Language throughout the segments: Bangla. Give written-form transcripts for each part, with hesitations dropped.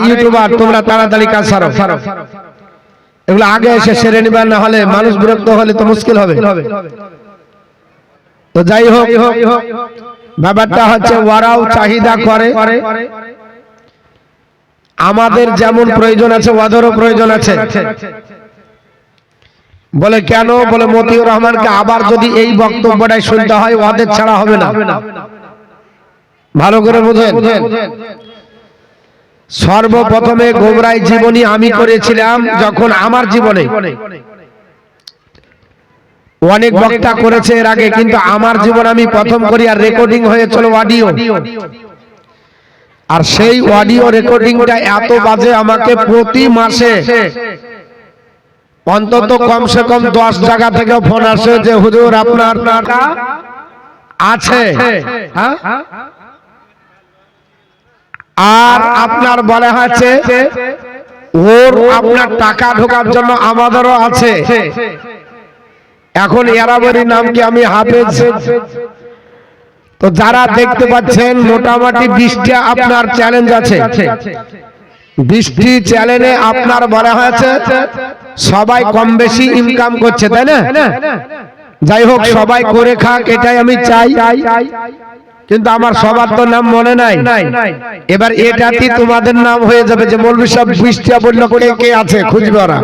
ইউটিউবার তোমরা তাড়াতাড়ি কাজ সারো, এগুলো আগে এসে সেরে নিবে, না হলে মানুষ বিরক্ত হলে তো মুশকিল হবে। তো যাই হোক, ব্যাপারটা হচ্ছে ওরাও চাহিদা করে, আমাদের যেমন প্রয়োজন আছে ওদেরও প্রয়োজন আছে। বলে কেন? বলে মতিউর রহমানকে আবার যদি এই বক্তব্যটাই শুনতে হয় ওদের ছাড়া হবে না। ভালো করে বুঝেন। সর্বপ্রথমে গোবরাই জীবনী আমি করেছিলাম, যখন আমার জীবনে অনেক বক্তা করেছে এর আগে, কিন্তু আমার জীবন আমি প্রথম করি, আর রেকর্ডিং হয়েছিল অডিও। আর সেই অডিও রেকর্ডিংটা এত বাজে, আমাকে প্রতি মাসে অন্তত কমসে কম 10 জায়গা থেকে ফোন আসে যে হুজুর আপনার টাকা আছে, আর আপনার বলা হয়েছে ওর আপনার টাকা ঢোকার জন্য আমাদেরও আছে। এখন এরাবরি নাম কি আমি হাফেজ। তো যারা দেখতে পাচ্ছেন মোটামুটি 20টা আপনার চ্যালেঞ্জ আছে, 20টি চ্যালেঞ্জে আপনার বলা হয়েছে সবাই কম বেশি ইনকাম করছে, তাই না? যাই হোক, সবাই করে খাক এটাই আমি চাই, কিন্তু আমার সবার তো নাম মনে নাই। এবার এটাতে তোমাদের নাম হয়ে যাবে যে মৌলভী সাহেব 20টা বলল, কে কে আছে খুঁজবে ওরা।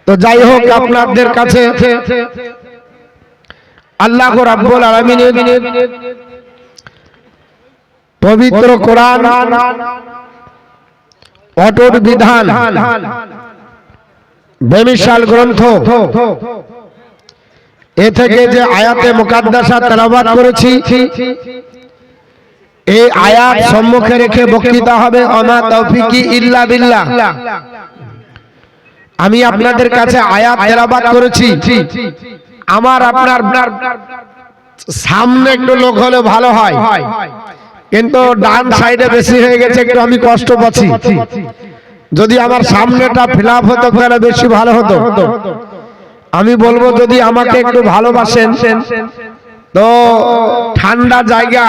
তো যাই হোক, আপনাদের কাছে আল্লাহ রাব্বুল আলামিনের পবিত্র কোরআন অটুট বিধান বেমিসাল গ্রন্থ, এ থেকে যে আয়াতে মুকাদ্দাসা তেলাওয়াত করেছি, এই আয়াত সম্মুখে রেখে বক্তৃতা হবে। আমা তৌফিকি ইল্লা বিল্লাহ। আমি আপনাদের কাছে আয়াত তেলাওয়াত করেছি, আমার আপনার সামনে একটু লোক হলে ভালো হয়, কিন্তু ডান সাইডে বেশি হয়ে গেছে, একটু আমি কষ্ট পাচ্ছি। যদি আমার সামনেটা ফিল আপ হতো তাহলে বেশি ভালো হতো। আমি বলবো যদি আমাকে একটু ভালোবাসেন, তো ঠান্ডা জায়গা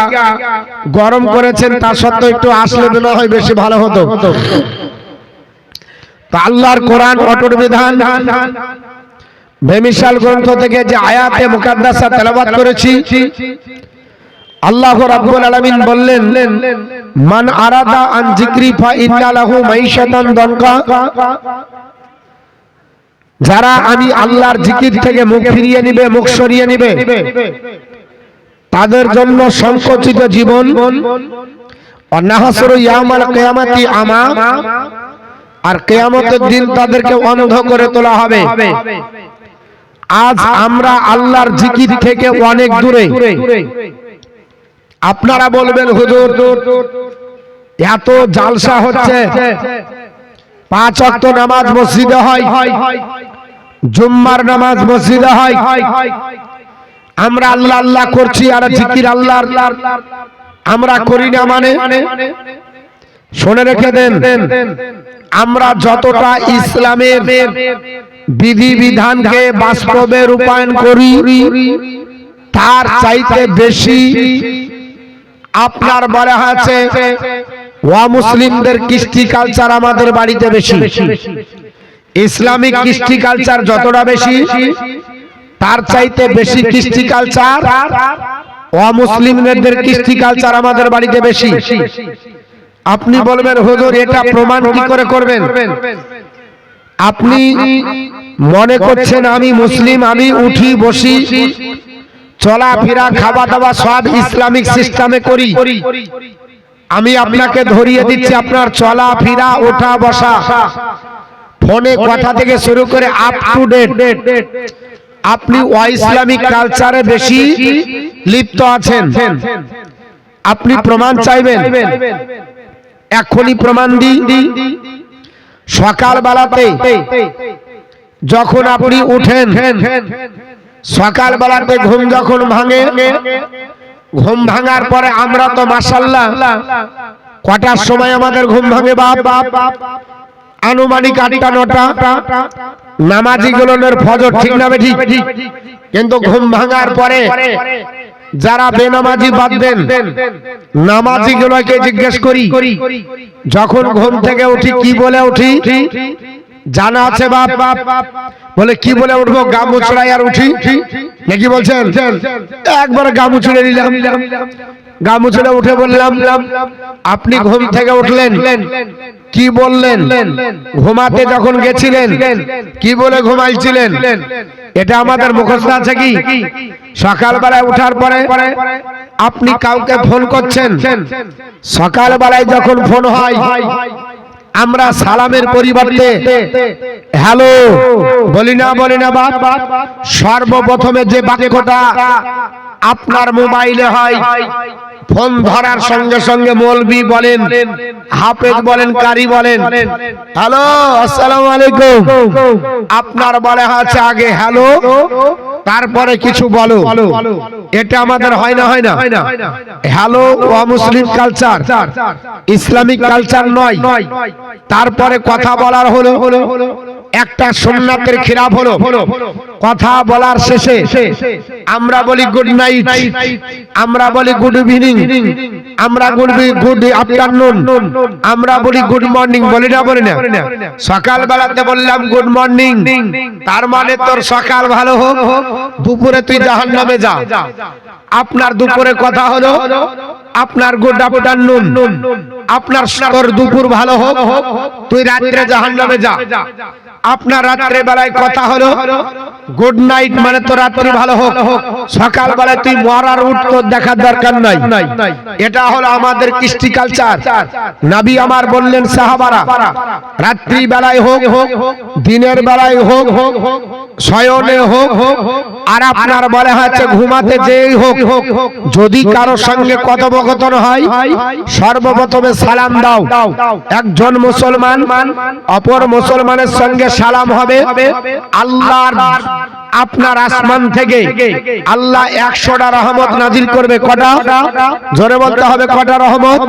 গরম করেছেন তা সত্ত্বেও একটু আসলে মনে হয় বেশি ভালো হতো। তো আল্লাহর কোরআন অটুট বিধান বেমিসাল গ্রন্থ থেকে যে আয়াতে মুকাদ্দাসা তেলাওয়াত করেছি, আল্লাহ রাব্বুল আলামিন বললেন, মান আরাদা আন যিকরি ফা ইন্না লাহু মাইশাতান দনকা। যারা আমি আল্লাহর জিকির থেকে মুখ ফিরিয়ে নিবে, মুখ সরিয়ে নিবে, তাদের জন্য সংকুচিত জীবন। নাহসুরু ইয়াউমাল কিয়ামাতি আমা, আর কিয়ামতের দিন তাদেরকে অন্ধ করে তোলা হবে। আজ আমরা আল্লাহর জিকির থেকে অনেক দূরে। আপনারা বলবেন হুজুর এত জালসা হচ্ছে, 5 ওয়াক্ত নামাজ মসজিদে হয়, জুম্মার নামাজ মসজিদে হয়, আমরা আল্লাহ আল্লাহ করছি আর জিকির আল্লাহ আমরা করি না, মানে শুনে রেখে দেন, আমরা যতটা ইসলামের বিধি বিধানকে বাস্তবে রূপায়ণ করি তার চাইতে বেশি আপনার বলা হয়েছে মুসলিমদের কৃষ্টি কালচার আমাদের বাড়িতে বেশি। ইসলামিক কৃষ্টি কালচার যতটা বেশি, তার চাইতে বেশি কৃষ্টি কালচার অমুসলিমদের কৃষ্টি কালচার আমাদের বাড়িতে বেশি। আপনি বলবেন হুজুর এটা প্রমাণ কি করে করবেন? আপনি মনে করছেন আমি মুসলিম, আমি উঠি বসি চলাফেরা খাওয়া দাওয়া সব ইসলামিক সিস্টেমে করি। আমি আপনাকে ধরিয়ে দিচ্ছি আপনার চলাফেরা ওঠা বসা ফোনে কথা থেকে শুরু করে আপ টু ডেট আপনি ইসলামিক কালচারে বেশি লিপ্ত আছেন। আপনি প্রমাণ চাইবেন, এখনই প্রমাণ দিই। সকাল বেলাতে যখন আপনি উঠেন, সকাল বেলাতে ঘুম যখন ভাঙে, ঘুম ভাঙার পরে আমরা তো মাশাআল্লাহ কটার সময় আমাদের ঘুম ভাঙে বাপ? আনুমানিক 8টা 9টা। নামাজি গুলোর ফজর ঠিক না ঠিক, কিন্তু ঘুম ভাঙার পরে যারা বেনামাজি বাদ দেন, নামাজি গুলোকে জিজ্ঞেস করি, যখন ঘুম থেকে উঠি কি বলে উঠি জানা আছে বাপ? বলে কি বলে উঠবো? গামুছড়াই আর উঠি নাকি বলছেন? একবার গামুছড়ে নিলাম, গামুছড়ে উঠে বললাম আপনি ঘুম থেকে উঠলেন কি বললেন? ঘুমাতে যখন গেছিলেন কি বলে ঘুমাইছিলেন? এটা আমাদের মুখস্থ আছে কি? সকালবেলায় উঠার পরে আপনি কাউকে ফোন করছেন, সকালবেলায় যখন ফোন হয় আমরা সালামের পরিবর্তে হ্যালো বলি না বাপ? সর্বপ্রথমে যে বাক্যটা আপনার মোবাইলে হয়, ফোন ধরার সঙ্গে সঙ্গে মৌলবি বলেন, হাফেজ বলেন, কারি বলেন, হ্যালো আসসালামু আলাইকুম, আপনার বলে আছে আগে হ্যালো তারপরে কিছু বলো। এটা আমাদের হয় না? হয় না? হ্যালো অমুসলিম কালচার, ইসলামিক কালচার নয়। তারপরে কথা বলার হলো একটা সুন্নাতের খিলাফ হলো। কথা বলার শেষে আমরা বলি গুড নাইট, আমরা বলি গুড ইভিনিং, আমরা গুড আফটারনুন, আমরা বলি গুড মর্নিং, বলি না? সকাল বেলাতে বললাম গুড মর্নিং, তার মানে তোর সকাল ভালো হোক, দুপুরে তুই জাহান্নামে যা। আপনার দুপুরে কথা হলো আপনার গুড আফটারনুন, আপনার তোর দুপুর ভালো হোক, তুই রাত্রে জাহান্নামে যা। আপনার রাত্রে বেলায় কথা হলো গুড নাইট, মানে তো রাত্রি ভালো হোক, সকাল বেলায় তুই মরার উঠ তোর দেখার দরকার নাই। এটা হলো আমাদের কৃষ্টি কালচার। নবী আমার বললেন সাহাবারা রাত্রি বেলায় হোক, দিনের বেলায় হোক, শয়নে হোক, আর আপনার বলে হচ্ছে ঘুমাতে যেই হোক, যদি কারো সঙ্গে কথোপকথন হয় সর্বপ্রথমে সালাম দাও। একজন মুসলমান অপর মুসলমানের সঙ্গে সালাম হবে। আল্লাহর আপনার আসমান থেকে আল্লাহ 100টা রহমত নাজিল করবে। কটা? জোরে বলতে হবে কটা রহমত?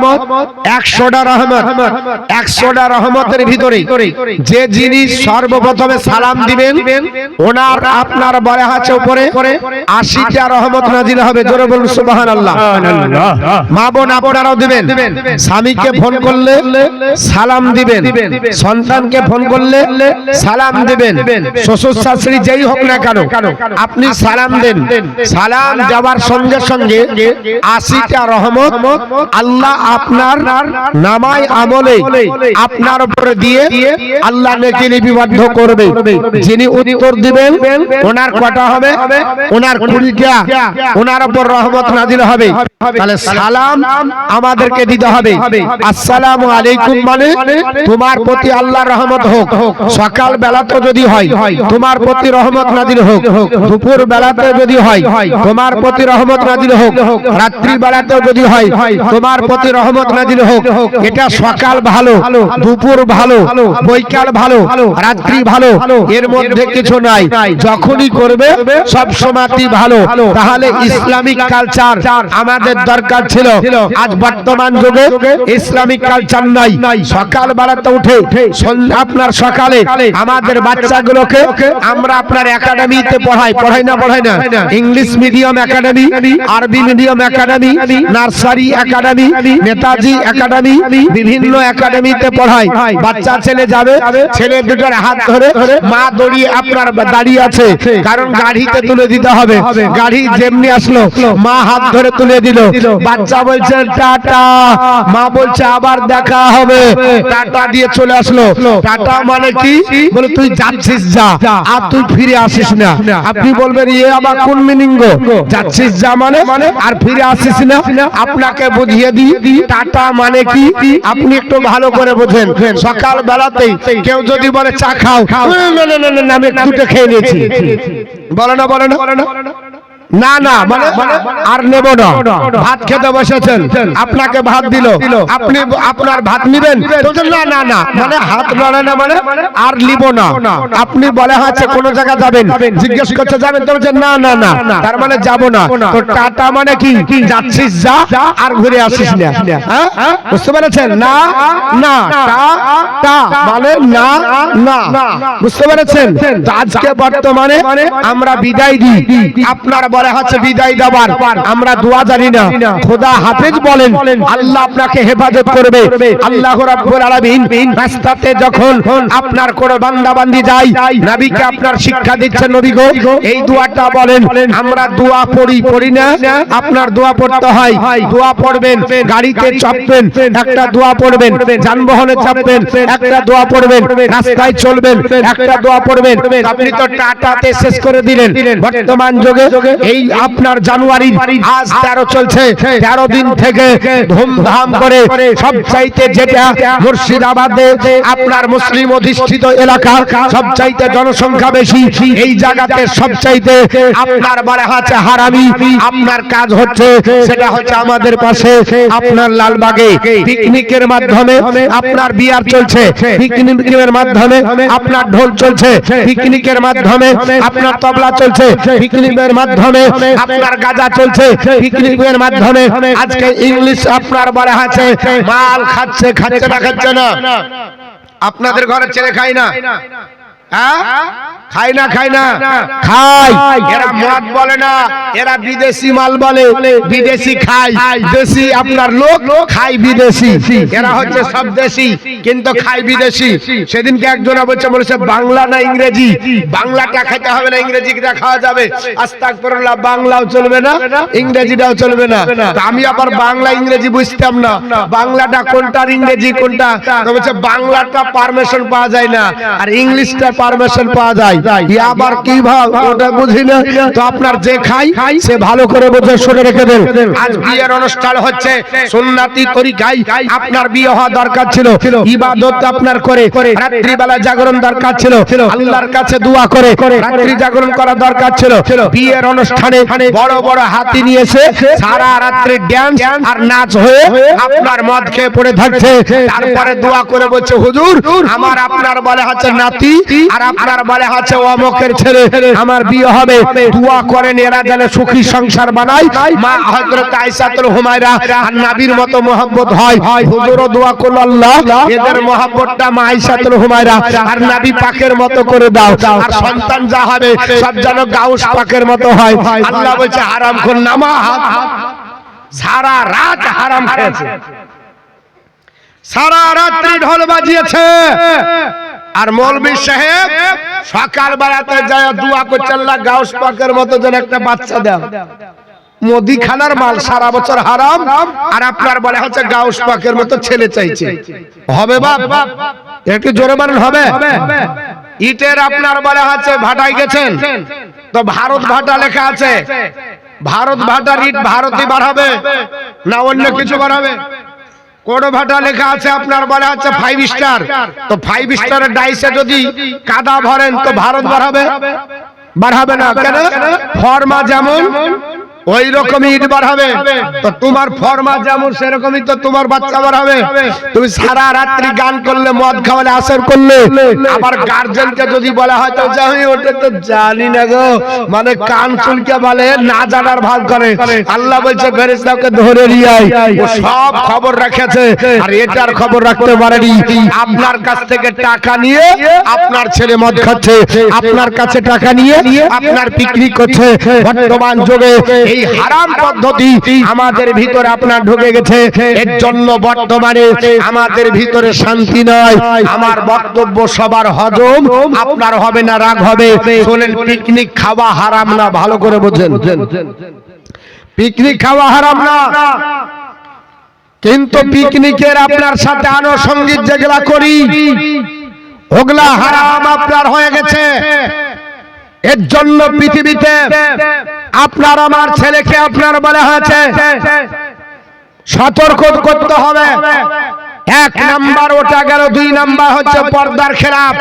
100টা রহমত। 100টা রহমতের ভিতরে যে যিনি সর্বপ্রথমে সালাম দিবেন ওনার আপনার বলে আছে উপরে 80টা রহমত নাজিল হবে। জোরে বলুন সুবহানাল্লাহ। মা বোন আপনারাও দিবেন, স্বামীকে ফোন করলে সালাম দিবেন, সন্তানকে ফোন করলে সালাম দিবেন, শ্বশুর শাশুড়ি যেই হোক না কেন আপনি সালাম দেন। সালাম দেওয়ার সঙ্গে সঙ্গে 80টা রহমত আল্লাহ আপনার নামায় আমলে আপনার উপরে দিয়ে আল্লাহ নেকি লিপিবদ্ধ করবে। যিনি উত্তর দিবেন ওনার কটা হবে? ওনার 20টা, ওনার উপর রহমত নাজিল হবে। তাহলে সালাম আমাদেরকে দিতে হবে। আসসালামু আলাইকুম মানে তোমার প্রতি আল্লাহর রহমত হোক। সকাল বেলাতে যদি হয় তোমার প্রতি রহমত নাজিল হোক, দুপুর বেলাতে যদি হয় তোমার প্রতি রহমত নাজিল হোক, রাত্রি বেলাতে যদি হয় তোমার প্রতি রহমত নাজিল হোক। এটা সকাল ভালো, দুপুর ভালো, বৈকাল ভালো, রাত্রি ভালো, এর মধ্যে কিছু নাই। যখনই করবে সব সময়ই ভালো। তাহলে ইসলামিক কালচার আমাদের দরকার ছিল। আজ বর্তমান যুগে ইসলামিক কালচার নাই। সকাল বেলাতে উঠে আপনার সকালে আমাদের বাচ্চাগুলোকে আমরা আপনার একাডেমিতে পড়াই না? ইংলিশ মিডিয়াম একাডেমি, আরবি medium academy, nursery academy, Netaji academy, বিভিন্ন একাডেমিতে পড়াই। বাচ্চা ছেলে যাবে, ছেলে দুটোর হাত ধরে মা দাঁড়িয়ে আছে, কারণ গাড়িতে তুলে দিতে হবে। গাড়ি যেমনি আসলো মা হাত ধরে তুলে দিল। বাচ্চা বলছে টাটা, মা বলছে আবার দেখা হবে, টাটা দিয়ে চলে আসলো। টাটা মানে কি? বলে তুই যাচ্ছিস যা, আর তুই ফিরে আসিস না। আপনি বলবেন ইয়ে আবার কোন মিনিং গো? যাচ্ছিস যা মানে আর ফিরে আসিস না। আপনাকে বুঝিয়ে দিই টাটা মানে কি, আপনি একটু ভালো করে বোঝেন। সকাল বেলাতেই কেউ যদি বলে চা খাও, না আমি একটু খেয়ে নিয়েছি, বলে না না না মানে আর নেব না। ভাত খেতে বসেছেন, আপনাকে ভাত দিল, আপনি আপনার ভাত নিবেন? না না না মানে হাত লড়ে না মানে আর নিব না। আপনি বলে হচ্ছে কোন জায়গা যাবেন, জিজ্ঞেস করতে যাবেন, তো বলছেন না না না, তার মানে যাব না। তো টাটা মানে কি? যাচ্ছিস যা আর ঘুরে আসিস না। হ্যাঁ বুঝতে পেরেছেন? না না টা মানে না না, বুঝতে পেরেছেন? আজকে বর্তমানে আমরা বিদায় দিই। আপনার বলে হচ্ছে বিদায় দেবার, আমরা দোয়া জানি না। খোদা হাফেজ বলেন, আল্লাহ আপনাকে হেফাজত করবে। আল্লাহ রাব্বুল আলামিন রাস্তাতে যখন আপনার কোন বান্দা বান্দি যায়, নবীকে আপনার শিক্ষা দিচ্ছেন, নবী গো এই দোয়াটা বলেন। আমরা দোয়া পড়ি না, আপনার দোয়া পড়তে হয়। দোয়া পড়বেন, গাড়িতে চাপবেন একটা দোয়া পড়বেন, যানবাহনে চাপবেন একটা দোয়া পড়বেন, রাস্তায় চলবেন একটা দোয়া পড়বেন। আপনি তো টাটাতে শেষ করে দিলেন। বর্তমান যুগে এই আপনার জানুয়ারি আজ 13 চলছে, 13 দিন থেকে ধুমধাম করে সবচাইতে যেটা মুর্শিদাবাদে আপনার মুসলিম অধিষ্ঠিত এলাকা, সবচাইতে জনসংখ্যা বেশি, এই জায়গাতে সবচাইতে আপনার বলা হচ্ছে হারামি আপনার কাজ হচ্ছে, সেটা হচ্ছে আমাদের পাশে আপনার লালবাগে পিকনিকের মাধ্যমে আপনার বিয়ার চলছে, পিকনিকের মাধ্যমে আপনার ঢোল চলছে, পিকনিকের মাধ্যমে আপনার তবলা চলছে, পিকনিকের মাধ্যমে আপনার গাজা চলছে, পিকনিকের মাধ্যমে আজকে ইংলিশ আপনার বলা আছে মাল খাচ্ছে না। আপনাদের ঘরে ছেলে খায় না? খায় না খায়। এরা মদ বলে না, এরা বিদেশি মাল বলে। বিদেশি খায়, দেশি আপনার লোক খায় বিদেশি। এরা হচ্ছে সব দেশি কিন্তু খায় বিদেশি। সেদিনকে একজনা বলেছে বাংলা না ইংরেজি, বাংলাটা খেতে হবে না ইংরেজিটা খাওয়া যাবে। আস্তাগফিরুল্লাহ, বাংলাও চলবে না ইংরেজিটাও চলবে না। আমি আবার বাংলা ইংরেজি বুঝতাম না, বাংলাটা কোনটা ইংরেজি কোনটা। বলছে বাংলাটা পারমিশন পাওয়া যায় না আর ইংলিশটা পারমিশন পাওয়া যায়। আবার কি ভাব ওটা বুঝি না। তো আপনার যে খাই সে ভালো করে বুঝে শুনে রেখে দেন। আজ বিয়ের অনুষ্ঠান হচ্ছে, সুন্নতি তরিকায় আপনার বিয়ে হওয়া দরকার ছিল, ইবাদত আপনার করে রাত্রিবেলা জাগরণ দরকার ছিল, আল্লাহর কাছে দোয়া করে রাত্রি জাগরণ করা দরকার ছিল। বিয়ের অনুষ্ঠানে বড় বড় হাতি নিয়েছে, সারা রাত্রি ড্যান্স আর নাচ হয়ে আপনার মদ খেয়ে পড়ে থাকছে। তারপরে দোয়া করে বলছে হুজুর আমার আপনার বলে হচ্ছে নাতি আর আপনার বলে হচ্ছে অমকের ছেলে, আমার বিয়ে হবে, দোয়া করেন এরা যেন সুখী সংসার বানায়। মা হযরত আয়েশাতুল হুমায়রা আর নবীর মতো মোহাম্মত হয়। হুজুরও দোয়া করল আল্লাহ এদের মোহাম্মতটা মা আয়েশাতুল হুমায়রা আর নবী পাকের মতো করে দাও, আর সন্তান যা হবে সব যেন গাউস পাকের মতো হয়। আল্লাহ বলছে হারাম খোর নামা সারা রাত হারাম খেয়েছে, সারা রাত্রি ঢোল বাজিয়েছে। আর মৌলভী সাহেব সকাল বেলাতে যায় দোয়া করছে আল্লাহ গাউস পাকের মতো যেন একটা বাচ্চা দাও। মুদিখানার মাল সারা বছর হারাম আর আপনার বলে হচ্ছে গাউস পাকের মতো ছেলে চাইছে। হবে বাপ একটু জোরে বলেন হবে? ইটের আপনার বলে হচ্ছে ভাটায় গেছেন তো ভারত ভাটা লেখা আছে, ভারত ভাটার ইট ভারতই বাড়াবে না অন্য কিছু বাড়াবে? কোড়ো ভাটা লেখা আছে আপনার বলে হচ্ছে 5 স্টার, তো 5 স্টারের ডাইসে যদি কাদা ভরেন তো ভারত বাড়াবে না কেন? ফর্মা যেমন ওই রকমই ইট বাড়াবে, তো তোমার ফর্মা যেমন সেরকমই তো তোমার বাচ্চা বাড়াবে। তুমি সারা রাত্রি গান করলে, মদ খাওয়ালে, আসর করলে, আবার গার্জেনকে যদি বলা হয় তো আমি ওটা তো জানি না গো, মানে কান চুলকে বলে না জানার ভাব করে। আল্লাহ বলছে ফেরেশতাকে ধরে নিয়ে আয়, ও সব খবর রাখেছে আর এটার খবর রাখতে পারেনি। আপনার কাছ থেকে টাকা নিয়ে আপনার ছেলে মদ খাচ্ছে, আপনার কাছে টাকা নিয়ে আপনার পিকনিক করছে। বর্তমান যুগে এই হারাম পদ্ধতি আমাদের ভিতরে আপনার ঢুকে গেছে। এর জন্য বর্তমানে আমাদের ভিতরে শান্তি নয়। আমার বক্তব্য সবার হজম আপনার হবে না, রাগ হবে। শুনেন, পিকনিক খাওয়া হারাম না, ভালো করে বোঝেন। পিকনিক খাওয়া হারাম না, কিন্তু পিকনিকের আপনার সাথে আনুষঙ্গিক যেগুলা করি ওগুলা হারাম আপনার হয়ে গেছে। এর জন্য পৃথিবীতে আপনার আমার ছেলেকে আপনার বলা হয়েছে সতর্ক করতে হবে। 1 নাম্বার ওটা গেল, 2 নাম্বার হচ্ছে পর্দার খেলাফ।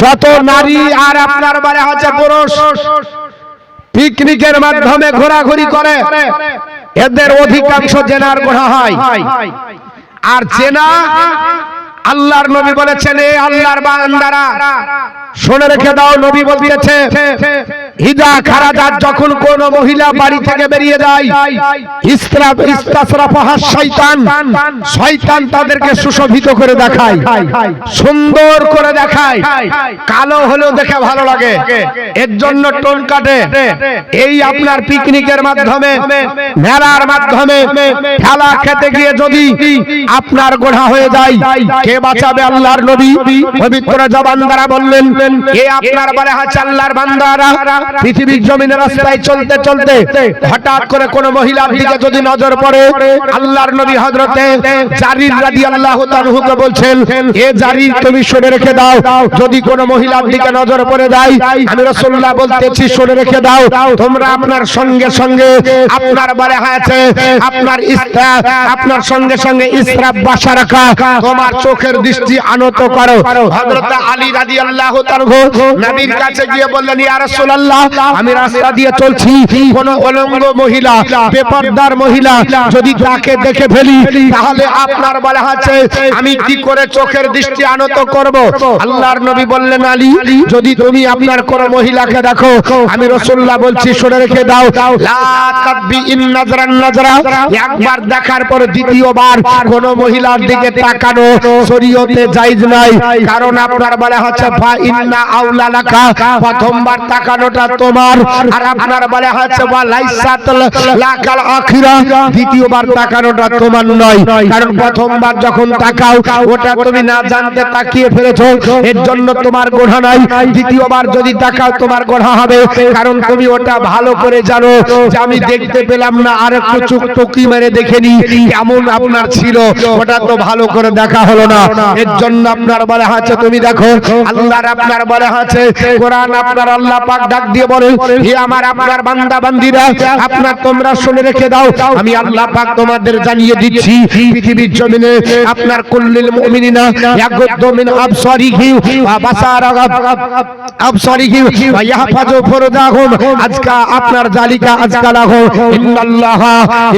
যত নারী আর আপনার বলা হচ্ছে পুরুষ পিকনিকের মাধ্যমে ঘোরাঘুরি করে এদের অধিকাংশ জেনার গোনা হয়। আর জেনা আল্লাহর নবী বলেছেন, এ আল্লাহর বান্দারা শুনে রেখে দাও, নবী বলতেছে ইদা খারাজাত যখন কোন মহিলা বাড়ি থেকে বেরিয়ে যায় ইস্তাসরাফাহা শয়তান, শয়তান তাদেরকে সুশোভিত করে দেখায়, সুন্দর করে দেখায়। কালো হলেও দেখে ভালো লাগে, এর জন্য টোন কাটে। এই আপনার পিকনিকের মাধ্যমে, মেলার মাধ্যমে, খেলা খেতে গিয়ে যদি আপনার গোড়া হয়ে যায়, কে বাঁচাবে? আল্লাহর নবী পবিত্র জবান দ্বারা বললেন, এ আপনার বলে আছে আল্লাহর বান্দারা পৃথিবীর জমিনের রাস্তায় চলতে চলতে হঠাৎ করে কোন মহিলার দিকে যদি নজর পড়ে, আল্লাহর নবী হযরতে জারির রাদিয়াল্লাহু তাআলাকে বলছেন, এ জারির তুমি শুনে রেখে দাও, যদি কোন মহিলার দিকে নজর পড়ে যায়, আমি রাসূলুল্লাহ বলতেছি শুনে রেখে দাও, তোমরা আপনার সঙ্গে সঙ্গে আপনার বলে আছে আপনার আপনার সঙ্গে সঙ্গে ইসরাফ বাসা রাখা, তোমার চোখের দৃষ্টি আনত করো। হযরত আলী রাদিয়াল্লাহু তাআলা নবীর কাছে গিয়ে বললেন, ইয়া রাসূলুল্লাহ, আমি রাস্তা দিয়ে চলছি, কোন অলঙ্গ মহিলা, বেপরদার মহিলা যদি তাকে দেখে ফেলি, তাহলে আপনার বলা আছে আমি কি করে চোখের দৃষ্টি আনত করব? আল্লাহর নবী বললেন, আলী, যদি তুমি আপনার কোন মহিলাকে দেখো, আমি রাসূলুল্লাহ বলছি শুনে রেখে দাও, লা তাকবি ইন নাজরান নাজরা, একবার দেখার পর দ্বিতীয়বার কোন মহিলার দিকে তাকানো শরীয়তে জায়েজ নাই। কারণ আপনার বলা হচ্ছে ফা ইন্না আউলা লাকা, প্রথমবার তাকানোটা তোমার, আর আপনার বলা হচ্ছে ওয়া লাইসাত লাকাল আখিরা, দ্বিতীয়বার তাকানোটা তোমার নয়। কারণ প্রথমবার যখন তাকাও ওটা তুমি না জানতে তাকিয়ে ফেলেছো, এর জন্য তোমার গোড়া নাই। দ্বিতীয়বার যদি তাকাও তোমার গোড়া হবে, কারণ তুমি ওটা ভালো করে জানো যে আমি দেখতে পেলাম না, আর একটু চোখ টুকি মেরে দেখে নি কেমন আপনার ছিল, ওটা তো ভালো করে দেখা হলো না। এর জন্য আপনার বলা আছে তুমি দেখো, আল্লাহর আপনার বলা আছে কোরআন আপনার আল্লাহ পাক ডাক দিয়ে বলেন, হে আমার আপনার বান্দা বান্দীরা, আপনার তোমরা শুনে রেখে দাও, আমি আল্লাহ পাক তোমাদের জানিয়ে দিচ্ছি, পৃথিবীর জমিনে আপনার কুল্লিল মুমিনিনা ইয়াগুদ্দু মিন আবসারিহি ওয়া আবসারিহি ওয়া ইয়াহফাজু ফুরুজাহুম, আজকা আপনার জালিকা আজকা লাহুম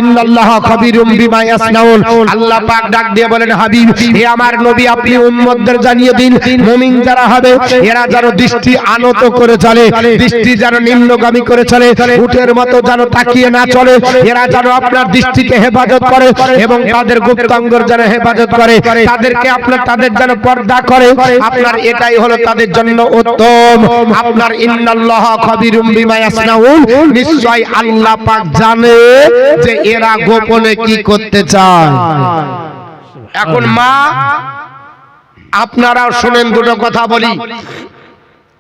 ইন্নাল্লাহা খাবীরুম বিমা ইয়াসনাউন। আল্লাহ পাক ডাক দিয়ে বলেন, হাবিব, হে আমার নবী, আপনি উম্মতদের জানিয়ে দিন, মুমিন যারা হবে এরা যেন দৃষ্টি আনত করে চলে, দৃষ্টি যেন নিম্নগামী করে চলে, উটের মতো যেন তাকিয়ে না চলে, এরা যেন আপনার দৃষ্টিকে হেফাজত করে এবং তাদের গুপ্তাঙ্গর যেন হেফাজত করে, তাদেরকে আপনার তাদের যেন পর্দা করে, আপনার এটাই হলো তাদের জন্য উত্তম। আপনার ইন্নাল্লাহা খাবীরুম বিমা ইয়াসনাউন, নিশ্চয় আল্লাহ পাক জানে যে এরা গোপনে কি করতে চায়। এখন মা আপনারা শুনেন, দুটো কথা বলি,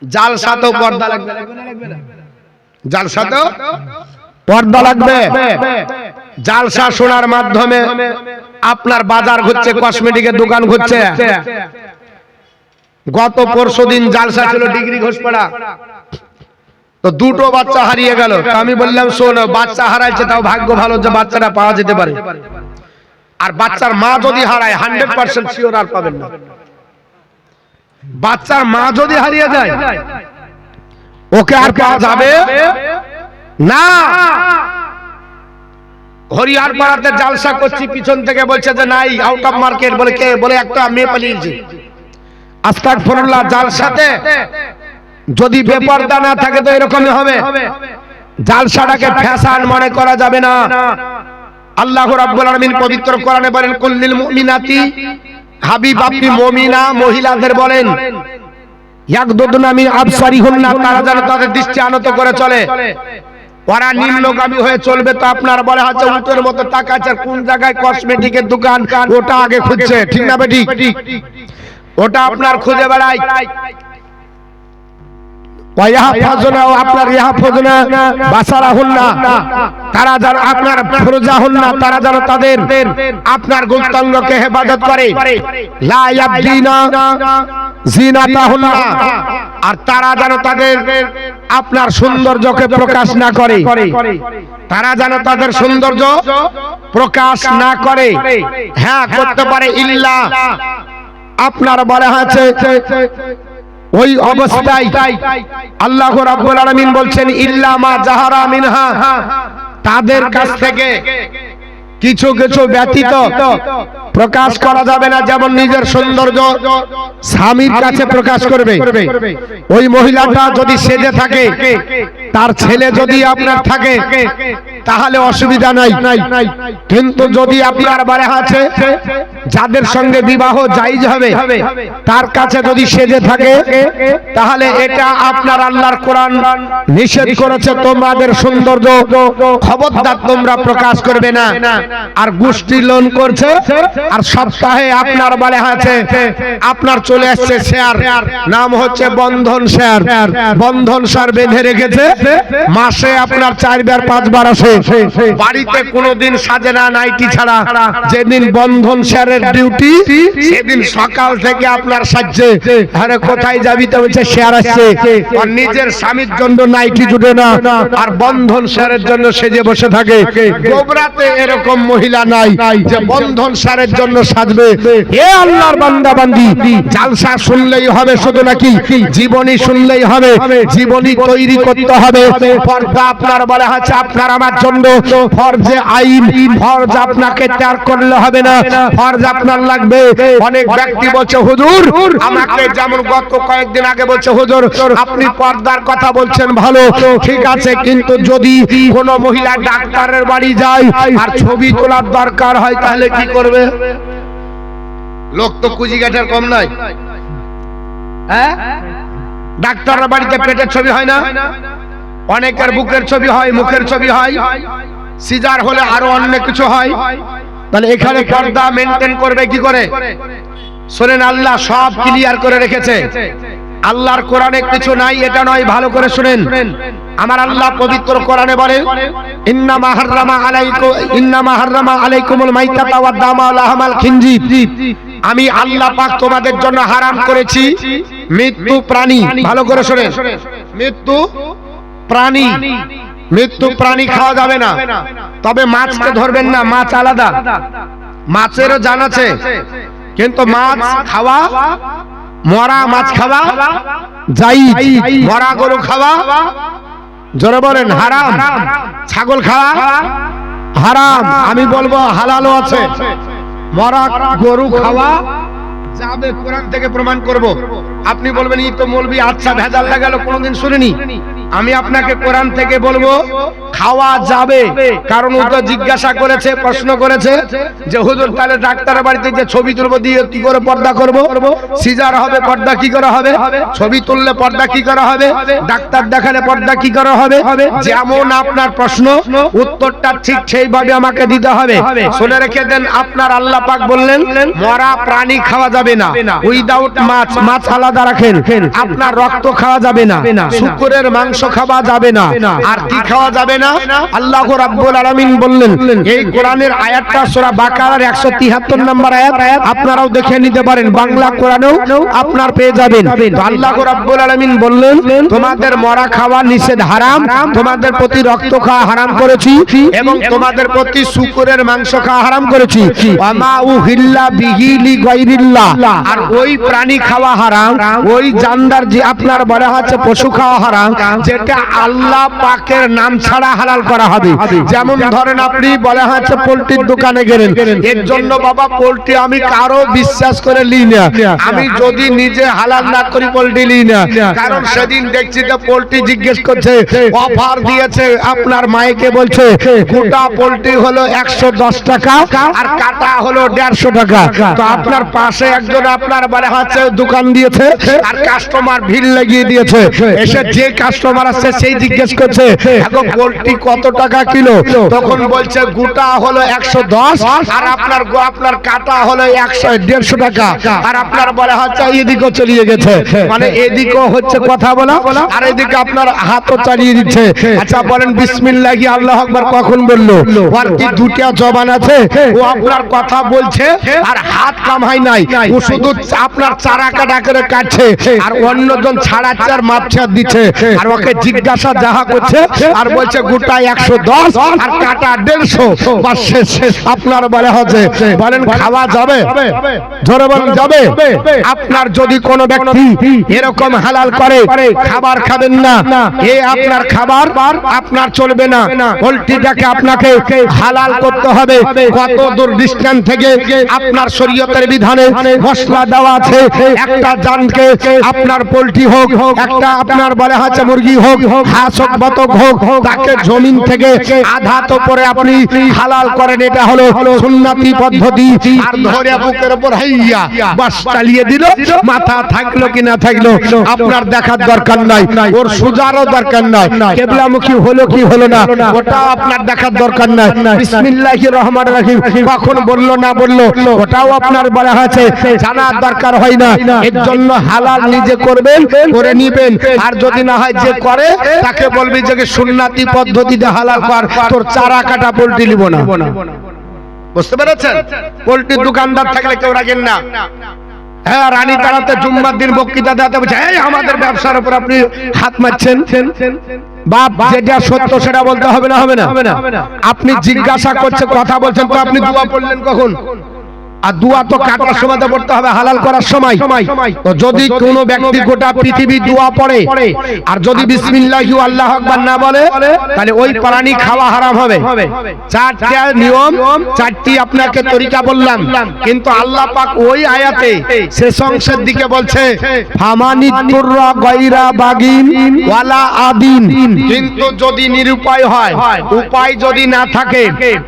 জালসাতেও পর্দা লাগবে, জালসাতেও পর্দা লাগবে। জালসা শোনার মাধ্যমে আপনার বাজার ঘুরছে, কসমেটিকের দোকান ঘুরছে। গত পরশুদিন জালসা ছিল ডিগ্রি ঘোষপাড়া, তো দুটো বাচ্চা হারিয়ে গেল। আমি বললাম, শোনো, বাচ্চা হারাইছে তাও ভাগ্য ভালো যে বাচ্চাটা পাওয়া যেতে পারে, আর বাচ্চার মা যদি হারায় 100% শিওর আর পাবেন না। বাচ্চার মা যদি হারিয়ে যায় ওকে আর পাওয়া যাবে না। হরিয়ার পাড়াতে জালসা করছি, পিছন থেকে বলছে যে নাই, আউট অফ মার্কেট। বলে কে? বলে একটা মেয়ে পালিয়েছে। আস্তাগফিরুল্লাহ, জালসাতে যদি বেপরদা না থাকে তো এরকমই হবে। জালসাটাকে ফ্যাশন মনে করা যাবে না। আল্লাহ রাব্বুল আলামিন পবিত্র কোরআনে বলেন, কুল্লিল মুমিনাতি, হাবিব আপনি মুমিনা মহিলাদের বলেন, ইয়াগদুদনা মিন আবসারিহুন্না, তারা যেন তাদের দৃষ্টি আনত করে চলে, ওরা নিম্নগামী হয়ে চলবে। তো আপনার বলে হচ্ছে উটের মতো তাকাচ্ছে, কোন জায়গায় কসমেটিকের দোকান ওটা আগে খুঁজছে, ঠিক না বেটি? ওটা আপনার খুঁজে বেড়ায়। আপনার তারা যেন আপনার ফুরুজাহুন্না, তারা যেন তাদের আপনার গুপ্তাঙ্গকে হেফাজত করে, লা ইয়াবদিনা জিনাতাহুন্না, আর তারা যেন তাদের আপনার সৌন্দর্যকে প্রকাশ না করে, তারা যেন তাদের সৌন্দর্য প্রকাশ না করে। হ্যাঁ, করতে পারে, ইল্লা আপনার বলা আছে ওই অবস্থায় আল্লাহ রাব্বুল আলামিন বলছেন, ইল্লা মা জাহারা মিনহা, তাদের কাছ থেকে কিছু কিছু ব্যতীত প্রকাশ করা যাবে না। যেমন নিজের সৌন্দর্য স্বামীর কাছে প্রকাশ করবে, ওই মহিলাটা যদি সেজে থাকে, তার ছেলে যদি আপনার থাকে তাহলে অসুবিধা নাই। কিন্তু যদি আপনার বাড়ি আছে যাদের সঙ্গে বিবাহ জায়েজ হবে তার কাছে যদি সেজে থাকে তাহলে এটা আপনার আল্লাহর কোরআন নিষেধ করেছে, তোমাদের সৌন্দর্য খবরদার তোমরা প্রকাশ করবে না। আর গোষ্ঠী লোন করছে, আর সপ্তাহে আপনার বাড়ি আছে আপনার চলে আসছে শেয়ার, নাম হচ্ছে বন্ধন শেয়ার। বন্ধন শেয়ার বেঁধে রেখেছে, মাসে আপনার 4 বার 5 বার আসে, বাড়িতে কোনোদিন সাজে না নাইটি ছাড়া। যেদিন বন্ধন শেয়ারের ডিউটি সেদিন সকাল থেকে আপনার সাজছে, আরে কোথায় যাবি তো বলছে শেয়ার আসছে। আর নিজের স্বামীর জন্য নাইটি জুটে না, আর বন্ধন শেয়ারের জন্য সেজে বসে থাকে। গোবরাতে এরকম মহিলা নাই যে বন্ধন শেয়ারের জন্য সাজবে। হে আল্লাহর বান্দা বান্দি, জালসা শুনলেই হবে শুধু নাকি জীবনী শুনলেই হবে? জীবনী তৈরি করতে হবে। পর্দা আপনার বলা আছে আপনার আমার জন্য ফরজে আইন, ফরজ আপনাকে ত্যাগ করলে হবে না, ফরজ আপনার লাগবে। অনেক ব্যক্তি বলছে হুজুর আমাকে, যেমন গত কয়েকদিন আগে বলছে হুজুর আপনি পর্দার কথা বলছেন ভালো, ঠিক আছে, কিন্তু যদি কোন মহিলা ডাক্তারের বাড়ি যায় আর ছবি তোলার দরকার হয় তাহলে কি করবে? লোক তো কুজিঘাটের কম নাই। হ্যাঁ, ডাক্তারের বাড়িতে পেটের ছবি হয় না, অনেকের বুকের ছবি হয়, মুখের ছবি হয়, সিজার হলে আরো অনেক কিছু হয়। তাহলে এখানে পর্দা মেনটেন করবে কি করে? শুনেন, আল্লাহ সব ক্লিয়ার করে রেখেছে। আল্লাহর কোরআনে কিছু নাই এটা নয়, ভালো করে শুনেন। আমার আল্লাহ পবিত্র কোরআনে বলে ইন্নামা হাররামা আলাইকুমুল মাইতাতা ওয়াদ দামা ওয়া লাহমাল খিনজির। আমি আল্লাহ পাক তোমাদের জন্য হারাম করেছি মৃত্যু প্রাণী। ভালো করে শুনেন, মৃত্যু প্রাণী, মৃত্যু প্রাণী খাওয়া যাবে না। তবে মাছকে ধরবেন না, মাছ আলাদা, মাছেরও জান আছে, কিন্তু মাছ খাওয়া, মরা মাছ খাওয়া জায়েজ, মরা গরু খাওয়া জোরে বলেন হারাম, ছাগল খাওয়া হারাম। আমি বলবো হালালও আছে, মরা গরু খাওয়া যাবে, কোরআন থেকে প্রমাণ করব। আপনি বলবেন এই তো মৌলবি আচ্ছা ভেজাল লাগালো, কোনোদিন শুনিনি। আমি আপনাকে কোরআন থেকে বলবো খাওয়া যাবে, কারণ ও তো জিজ্ঞাসা করেছে, প্রশ্ন করেছে যে হুজুর তাহলে ডাক্তারের বাড়িতে যে ছবি তুলবো দিয়ে কি করে পর্দা করব? সিজার হবে পর্দা কি করে হবে? ছবি তুললে পর্দা কি করে হবে? ডাক্তার দেখালে পর্দা কি করে হবে? যেমন আপনার প্রশ্ন, উত্তরটা ঠিক সেইভাবে আমাকে দিতে হবে। শুনে রেখে দেন, আপনার আল্লাহ পাক বললেন মরা প্রাণী খাওয়া যাবে না, উইদাউট মাছ, মাছ আলাদা রাখেন। আপনার রক্ত খাওয়া যাবে না, শুকরের মাংস খাওয়া যাবে না, আর কি খাওয়া যাবে না? আল্লাহ রাব্বুল আলামিন বললেন, এই কোরআনের আয়াতটা সূরা বাকারার 173 নম্বর আয়াত, আপনারাও দেখে নিতে পারেন, বাংলা কোরআনেও আপনার পেয়ে যাবেন। তো আল্লাহ রাব্বুল আলামিন বললেন তোমাদের মরা খাওয়া নিষেধ, হারাম, তোমাদের প্রতি রক্ত খাওয়া হারাম করেছি, এবং তোমাদের প্রতি শুকরের মাংস খাওয়া হারাম করেছি। ওয়ামা উহিল্লা বিহি লিগাইরিল্লাহ, আর ওই প্রাণী খাওয়া হারাম, ওই জানদার যে আপনার বলা হচ্ছে পশু খাওয়া হারাম, যেটা আল্লাহ পাকের নাম ছাড়া হালাল করা হবে। যেমন ধরেন আপনি বলা হচ্ছে পোল্ট্রির দোকানে গেলেন, এর জন্য বাবা পোল্ট্রি আমি কারো বিশ্বাস করে নিই না, আমি যদি নিজে হালাল না করি পোল্ট্রি নিই না। কারণ সেদিন দেখছি যে পোল্ট্রি জিজ্ঞেস করছে, অফার দিয়েছে, আপনার মাইকে বলছে গোটা পোল্ট্রি হলো 110 টাকা আর কাটা হলো 150 টাকা। তো আপনার পাশে একজন আপনার বলা হচ্ছে দোকান দিয়েছে, আর কাস্টমার ভিড় লাগিয়ে দিয়েছে, এসে যে কাস্টমার আসছে সেই জিজ্ঞেস করছে এখন পোল্ট্রি কত টাকা কিলো? তখন বলছে গোটা হলো 110 আর আপনার কাটা হলো 150 টাকা। আর আপনার বলা হচ্ছে এদিকেও চলিয়ে গেছে, মানে এদিকেও হচ্ছে কথা বলা, আর এদিকে আপনার হাতও চালিয়ে দিচ্ছে। আচ্ছা বলেন বিসমিল্লাহি আল্লাহু আকবার কখন বললো? আর কি দুটা জবান আছে? ও আপনার কথা বলছে আর হাত কামাই নাই, ও শুধু আপনার চারা কাটা করে কাটছে, আর অন্যজন ছাড়াচ্ছে আর মাপছে দিচ্ছে, আর ওকে লোকে জিজ্ঞাসা যাহা করছে আর বলছে গোটা 110 আর কাটা 150 বাস শেষ। আপনার বলে হচ্ছে বলেন খাওয়া যাবে? জোরে বলেন যাবে? আপনার যদি কোনো ব্যক্তি এরকম হালাল করে খাবার খাবেন না, এ আপনার খাবার আপনার চলবে না। পোল্ট্রিটাকে আপনাকে হালাল করতে হবে। কত দূর ডিস্টেন্স থেকে আপনার শরীয়তের বিধানে মশলা দেওয়া আছে। একটা জানকে আপনার পোল্ট্রি হোক, একটা আপনার বলে হচ্ছে মুরগি হোক, হাঁস হোক, বতক হোক, তাকে জমিন থেকে আধা তো পরে আপনি হালাল করেন। এটা হলো সুন্নতি পদ্ধতি। আর ধরে বুকের উপর হাইয়া বাস চালিয়ে দিল, মাথা থাকলো কি না থাকলো আপনার দেখার দরকার নাই, ওর সুজারও দরকার নাই, কেবলামুখী হলো কি হলো না ওটা আপনার দেখার দরকার নাই। বিসমিল্লাহির রহমানির রহিম কখন বললো না বললো ওটাও আপনার বলা আছে জানার দরকার হয় না। এর জন্য হালাল নিজে করবেন, করে নিবেন। আর যদি না হয় যে করে তাকে বলবি যে সুন্নতি পদ্ধতিতে হালাল কর, তোর চারা কাটা পোল্ট্রি নিব না। বুঝতে পেরেছেন? পোল্ট্রির দোকানদার থাকলে কেউ রাখেন না। হ্যাঁ, রানী তারাতে জুম্মার দিন বক্তৃতা দিতে বলছে এই আমাদের ব্যবসার উপর আপনি হাত মারছেন। বাপ যেটা সত্য সেটা বলতে হবে না? হবে না? আপনি জিজ্ঞাসা করছে কথা বলছেন তো আপনি দোয়া পড়লেন কখন? আর দোয়া তো কাটার সময় তো পড়তে হবে, হালাল করার সময়। তো যদি কোনো ব্যক্তি গোটা পৃথিবী দোয়া পড়ে আর যদি বিসমিল্লাহু আল্লাহু আকবার না বলে তাহলে ওই প্রাণী খাওয়া হারাম হবে। চারটি নিয়ম, চারটি আপনাকে তরিকা বললাম, কিন্তু আল্লাহ পাক ওই আয়াতে শেষ অংশের দিকে বলছে ফামানিতুররা গায়রা বাগিন ওয়ালা আদিন। কিন্তু যদি নিরুপায় হয়, উপায় যদি না থাকে,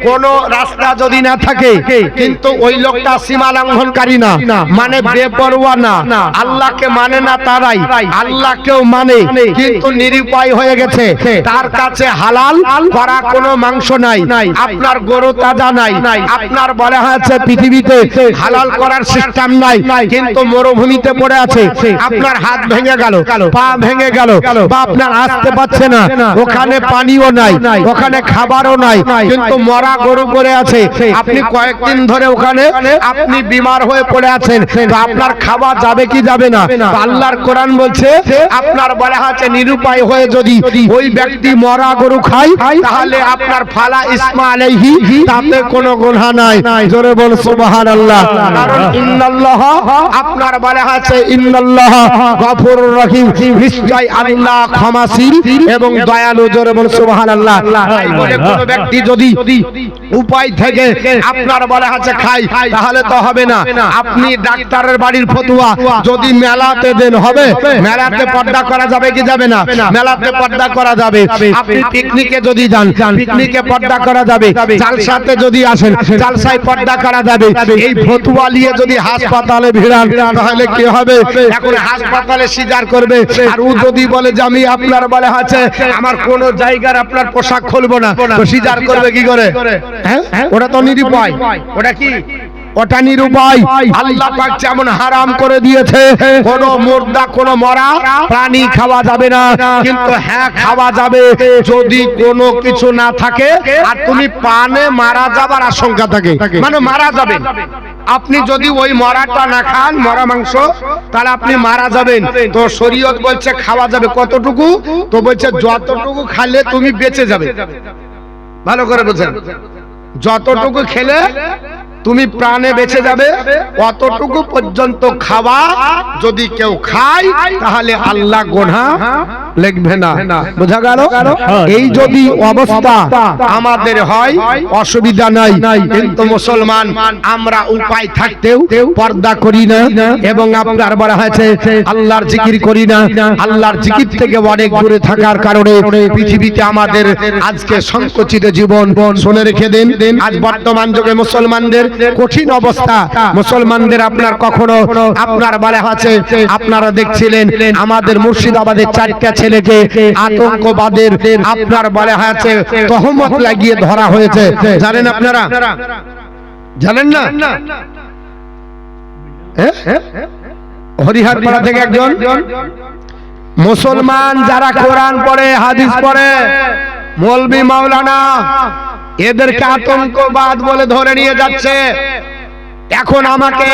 কোনো রাস্তা যদি না থাকে, কিন্তু ওই লোক সীমা লঙ্ঘনকারী না, মানে বেপরোয়া না, আল্লাহকে মানে না তারাই আল্লাহকেও মানে, কিন্তু নিরুপায় হয়ে গেছে, তার কাছে হালাল করা কোনো মাংস নাই, আপনার গরু তাজা নাই, আপনার বলা হয়েছে পৃথিবীতে হালাল করার সিস্টেম নাই, কিন্তু মরুভূমিতে পড়ে আছে, আপনার হাত ভেঙে গেল, পা ভেঙে গেল, বা আপনার আসতে পারছে না, ওখানে পানিও নাই, ওখানে খাবারও নাই, কিন্তু মরা গরু পড়ে আছে, আপনি কয়েকদিন ধরে ওখানে আপনি বিমার হয়ে পড়ে আছেন, তো আপনার খাওয়া যাবে কি যাবে না? আল্লাহর কোরআন বলছে আপনার বলা আছে নিরুপায় হয়ে যদি ওই ব্যক্তি মরা গরু খায় তাহলে আপনার ফালা ইসমা আলাইহি, তাতে কোনো গুনাহ নাই। জোরে বল সুবহানাল্লাহ। কারণ ইন্নাল্লাহ আপনার বলা আছে ইন্নাল্লাহ গফুরুর রহিম, নিশ্চয় আল্লাহ ক্ষমাশীল এবং দয়ালু। জোরে বল সুবহানাল্লাহ। তাই বলে কোনো ব্যক্তি যদি উপায় থেকে আপনার বলা আছে খায় তাহলে তো হবে না। আপনি ডাক্তারের বাড়ির ফতুয়া যদি মেলাতে দেন হবে? মেলাতে পর্দা করা যাবে কি যাবে না? মেলাতে পর্দা করা যাবে। আপনি পিকনিকে যদি যান, পিকনিকে পর্দা করা যাবে। জালসাতে যদি আসেন, জালসায় পর্দা করা যাবে। এই ফতুয়া নিয়ে যদি হাসপাতালে ভিড়ান তাহলে কি হবে? এখন হাসপাতালে সিজার করবে, আর ও যদি বলে যে আমি আপনার বলে আছে আমার কোন জায়গার আপনার পোশাক খুলবো না, তো সিজার করবে কি করে? হ্যাঁ, ওটা তো নিরুপায়। ওটা কি? ওটা নিরুপায়। আল্লাহ পাক যেমন হারাম করে দিয়েছে কোন মুর্দা, কোন মরা প্রাণী খাওয়া যাবে না, কিন্তু হ্যাঁ খাওয়া যাবে যদি কোনো কিছু না থাকে আর তুমি পানে মারা যাবার আশঙ্কা থাকে, মানে মারা যাবে। আপনি যদি ওই মরাটা না খান, মরা মাংস, তাহলে আপনি মারা যাবেন। তো শরীয়ত বলছে খাওয়া যাবে কতটুকু? তো বলছে যতটুকু খালে তুমি বেঁচে যাবে। ভালো করে বোঝেন, যতটুকু খেলে তুমি প্রাণে বেঁচে যাবে, অতটুকু পর্যন্ত খাওয়া। যদি কেউ খায় তাহলে আল্লাহ গুনাহ লিখবে না। বোঝা গেল? এই যদি অবস্থা আমাদের হয় অসুবিধা নাই, কিন্তু মুসলমান আমরা উপায় থাকতেও পর্দা করি না এবং আপনার বলা হয়েছে আল্লাহর জিকির করি না। আল্লাহর জিকির থেকে অনেক দূরে থাকার কারণে পৃথিবীতে আমাদের আজকে সংকুচিত জীবন। শুনে রেখে দিন, আজ বর্তমান যুগে মুসলমানদের কঠিন অবস্থা। মুসলমানদের আপনার কখনো আপনার বলা আছে, আপনারা দেখছিলেন আমাদের মুর্শিদাবাদের 4টা ছেলেকে আতঙ্কবাদের আপনার বলা আছে তহমত লাগিয়ে ধরা হয়েছে। জানেন আপনারা? জানেন না? হরিহরপাড়া থেকে একজন মুসলমান যারা কোরআন পড়ে, হাদিস পড়ে, মৌলভী মাওলানা, এদেরকে আতঙ্কবাদ বলে ধরে নিয়ে যাচ্ছে। এখন আমাকে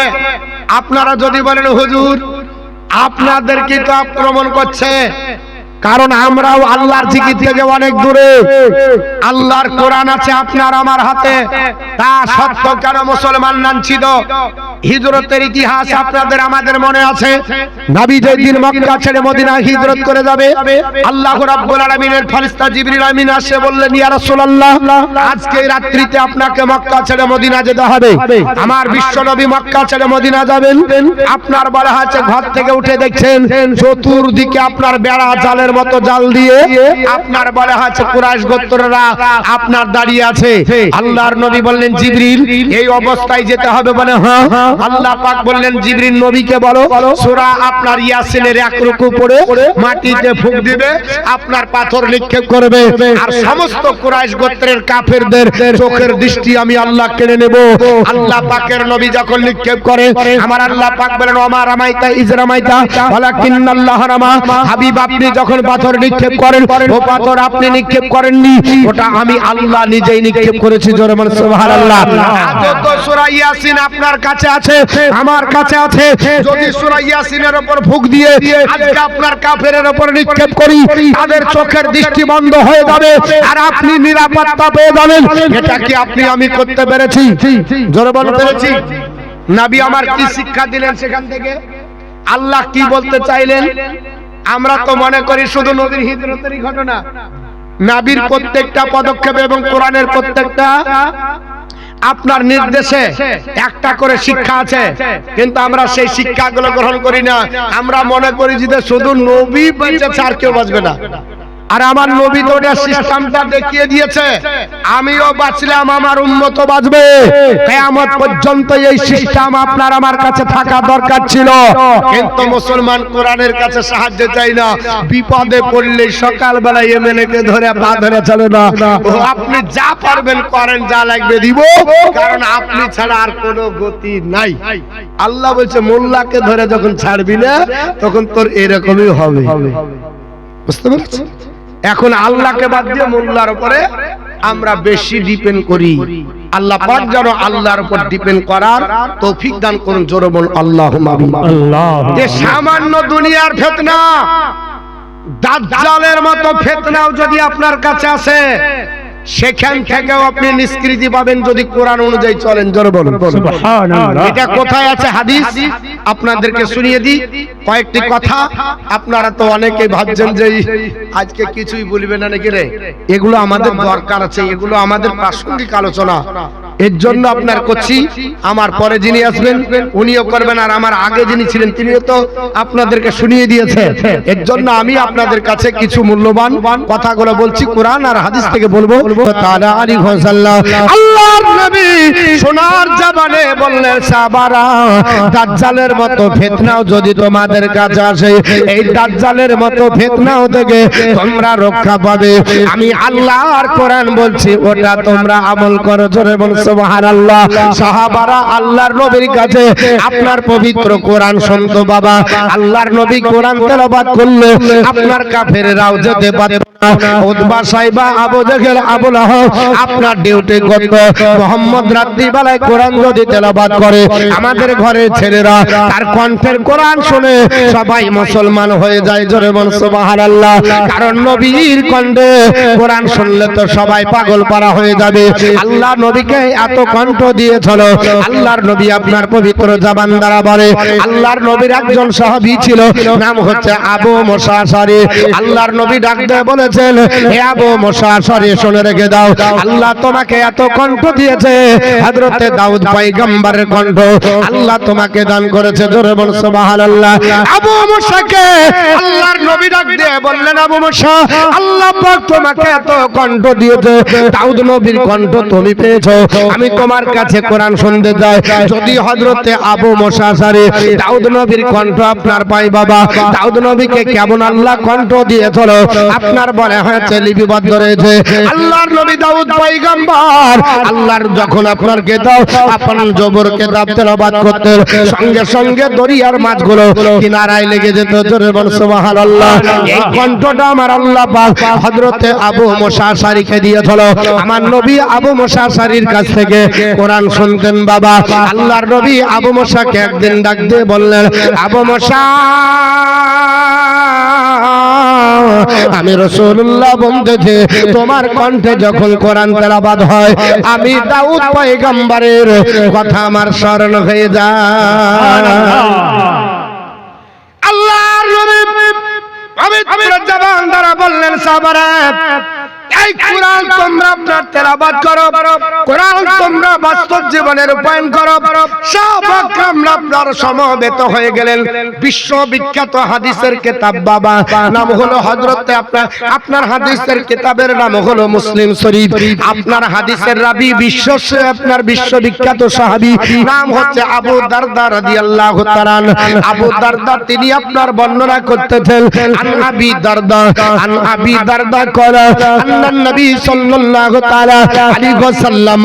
আপনারা যদি বলেন হুজুর আপনাদেরকে তো আক্রমণ করছে, কারণ আমরাও আল্লাহর জিকির থেকে অনেক দূরে। আল্লাহর কোরআন আছে আপনার আমার হাতে, তা সত্য কেন মুসলমান লাঞ্ছিত? হিজরতের ইতিহাস আপনাদের আমাদের মনে আছে। নবী যেদিন মক্কা ছেড়ে মদিনা হিজরত করে যাবে, আল্লাহ রাব্বুল আলামিনের ফেরেশতা জিবরিল আমিন এসে বললেন, ইয়া রাসূলুল্লাহ, আজকে রাত্রিতে আপনাকে মক্কা ছেড়ে মদিনা যেতে হবে। আমার বিশ্ব নবী মক্কা ছেড়ে মদিনা যাবেন। আপনার বলা হয়েছে ঘর থেকে উঠে দেখছেন চতুর্দিকে আপনার বেড়া জালের মতো জাল দিয়ে আপনার বলা হয়েছে কুরাইশ গোত্ররা আপনার দাঁড়িয়ে আছে। আল্লাহর নবী বললেন, জিবরিল, এই অবস্থায় যেতে হবে? বলে হ্যাঁ। আল্লাহ পাক বললেন, জিবরিল নবীকে বলো সূরা আপনার ইয়াসিনের এক রুকু পড়ে মাটিতে ফুঁক দিবে, আপনার পাথর নিক্ষেপ করবে, আর সমস্ত কুরাইশ গোত্রের কাফেরদের চোখের দৃষ্টি আমি আল্লাহ কেড়ে নেব। আল্লাহ পাকের নবী যখন নিক্ষেপ করে, আমার আল্লাহ পাক বলেন, ওমা রামাইতা ইজ রামাইতা ওয়ালাকিন্নাল্লাহ রামা। হাবিব, আপনি যখন পাথর নিক্ষেপ করেন, ও পাথর আপনি নিক্ষেপ করেননি, ওটা আমি আল্লাহ নিজেই নিক্ষেপ করেছি। জোরে বলেন সুবহানাল্লাহ। আদত সূরা ইয়াসিন আপনার কাছে আছে, আমার কাছে আছে। যদি সূরা ইয়াসিনের উপর ফুঁক দিয়ে আজকে আপনার কাফেরের উপর নিক্ষেপ করি, তাদের চোখের দৃষ্টি বন্ধ হয়ে যাবে আর আপনি নিরাপত্তা পেয়ে যাবেন। এটা কি আপনি আমি করতে পেরেছি? জোরে বলতে পেরেছি? নবী আমার কি শিক্ষা দিলেন সেখান থেকে? আল্লাহ কি বলতে চাইলেন? আমরা তো মনে করি শুধু নবীর হিজরতেরই ঘটনা। নবীর প্রত্যেকটা পদক্ষেপ এবং কোরআনের প্রত্যেকটা আপনার নির্দেশে একটা করে শিক্ষা আছে, কিন্তু আমরা সেই শিক্ষাগুলো গ্রহণ করি না। আমরা মনে করি যে শুধু নবী বেঁচেছে আর কেউ বাঁচবে না। আর আমার নবী তো ওটা সিস্টেমটা দেখিয়ে দিয়েছে, আমিও বাঁচলাম, আমার উম্মত বাঁচবে। কিয়ামত পর্যন্ত এই সিস্টেম আপনার আমার কাছে থাকা দরকার ছিল, কিন্তু মুসলমান কোরআনের কাছে সাহায্য চাই না। বিপদে পড়লে সকালবেলা এমএলএ কে ধরে পা ধরে চলে না, আপনি যা পারবেন করেন, যা লাগবে দিব, কারণ আপনি ছাড়া আর কোনো গতি নাই। আল্লাহ বলছে, মোল্লাকে ধরে যখন ছাড়বি না তখন তোর এরকমই হবে। বুঝতে পেরেছেন? এখন আল্লাহকে বাদ দিয়ে মোল্লার উপরে আমরা বেশি ডিপেন্ড করি। আল্লাহ পাক যেন আল্লাহর উপর ডিপেন্ড করার তৌফিক দান করুন। জোরে বলুন আল্লাহুম্মা আমিন। এই সামান্য দুনিয়ার ফিতনা, দাজ্জালের মতো ফিতনাও যদি আপনার কাছে আসে, সেখান থেকেও আপনি নিষ্কৃতি পাবেন যদি কোরআন অনুযায়ী চলেন। জোরে বলুন সুবহানাল্লাহ। এটা কোথায় আছে হাদিস আপনাদেরকে শুনিয়ে দিই কয়েকটি কথা। আপনারা তো অনেকেই ভাবছেন যে আজকে কিছুই বলবে না নাকি রে, এগুলো আমাদের দরকার আছে, এগুলো আমাদের প্রাসঙ্গিক আলোচনা। এর জন্য আপনার করছি, আমার পরে যিনি আসবেন উনিও করবেন, আর আমার আগে যিনি ছিলেন তিনিও তো আপনাদেরকে শুনিয়ে দিয়েছে। এর জন্য আমি আপনাদের কাছে কিছু মূল্যবান কথাগুলো বলছি, কোরআন আর হাদিস থেকে বলবো। তাআলা আলাইহি ওয়াসাল্লাম আল্লাহর নবী সোনার জবানে বললেন, সাহাবারা, দাজ্জালের মতো ফিতনাও যদি তোমাদের কাছে আসে, এই দাজ্জালের মতো ফিতনাও থেকে তোমরা রক্ষা পাবে। আমি আল্লাহর কোরআন বলছি, ওটা তোমরা আমল করো। জোরে বল সুবহানাল্লাহ। সাহাবারা আল্লাহর নবীর কাছে আপনার পবিত্র কোরআন শুনতো। বাবা, আল্লাহর নবী কোরআন তেলাওয়াত করলে আপনার কাফেররাও যেতে পারত না। উতবা, সাইবা, আবু জাহেল, আবু লাহাব আপনার ডিউটি করত। মুহাম্মদ রাত্রিবেলায় কোরআন যদি তেলাওয়াত করে, আমাদের ঘরের ছেলেরা তার কণ্ঠের কোরআন শুনে সবাই মুসলমান হয়ে যায়। জোরে বল সুবহানাল্লাহ। কারণ নবীর কণ্ঠে কোরআন শুনলে তো সবাই পাগল পারা হয়ে যাবে। আল্লাহ নবীকে এত কণ্ঠ দিয়েছিল। আল্লাহর নবী আপনার পবিত্র জবান দ্বারা বলে, আল্লাহর নবীর একজন সাহাবী ছিল, নাম হচ্ছে আবু মুসা আশআরী। আল্লাহর নবী ডাক দিয়ে বলেছেন, হে আবু মুসা আশআরী, শুনে রেখে দাও, আল্লাহ তোমাকে এত কণ্ঠ দিয়েছে, হযরতে দাউদ পয়গম্বরের কণ্ঠ আল্লাহ তোমাকে দান করেছে। জোরে বল সুবহানাল্লাহ। আবু মুসাকে আল্লাহর নবী ডাক দিয়ে বললেন, আবু মুসা, আল্লাহ পাক তোমাকে এত কণ্ঠ দিয়েছে, দাউদ নবীর কণ্ঠ তুমি পেয়েছো, আমি তোমার কাছে কোরআন শুনতে যাই। যদি হযরতে আবু মুসা আশআরী দাউদ নবীর কণ্ঠ আপনার পাই, বাবা, দাউদ নবীকে কেমন আল্লাহ কণ্ঠ দিয়েছিল আপনার বলে হয়েছে লিপিবদ্ধ রয়েছে। আল্লাহর নবী দাউদ পয়গম্বর আল্লাহর যখন আপনার কিতাব আপনার জবর কিতাব তেলাওয়াত করতেন, সঙ্গে সঙ্গে দরিয়ার মাছগুলো কিনারায় লেগে যেত। জোরে বল সুবহানাল্লাহ। এই কণ্ঠটা আমার আল্লাহ পাক হযরতে আবু মুসা আশআরীকে দিয়েছিল। আমার নবী আবু মুসা আশআরীর কাছ থেকে কোরআন শুনতেন। বাবা, আল্লাহর নবী আবু মুসাকে একদিন ডাক দিয়ে বললেন, আবু মুসা, আমি রাসূলুল্লাহ বলতেছে তোমার কণ্ঠে যখন কোরআন তেলাওয়াত হয় আমি দাউদ পয়গম্বরের কথা আমার স্মরণ হয়ে যায়। আল্লাহর নবী পবিত্র জবান দ্বারা বললেন সাহাবারা এই কোরআন তোমরা আপনার তেলাওয়াত করো, কোরআন তোমরা বাস্তব জীবনে রূপায়ণ করো। সাহাবা کرام আপনার সমবেত হয়ে গেলেন। বিশ্ববিখ্যাত হাদিসের কিতাব বাবা নাম হলো হযরত আপনার হাদিসের কিতাবের নাম হলো মুসলিম শরীফ। আপনার হাদিসের রাবি আপনার বিশ্ববিখ্যাত সাহাবী নাম হচ্ছে আবু দারদা রাদিয়াল্লাহু তাআলা। আবু দারদা তিনি আপনার বর্ণনা করতেছেন আন আবি দারদা করা নবী সাল্লাল্লাহু তাআলা আলাইহি ওয়াসাল্লাম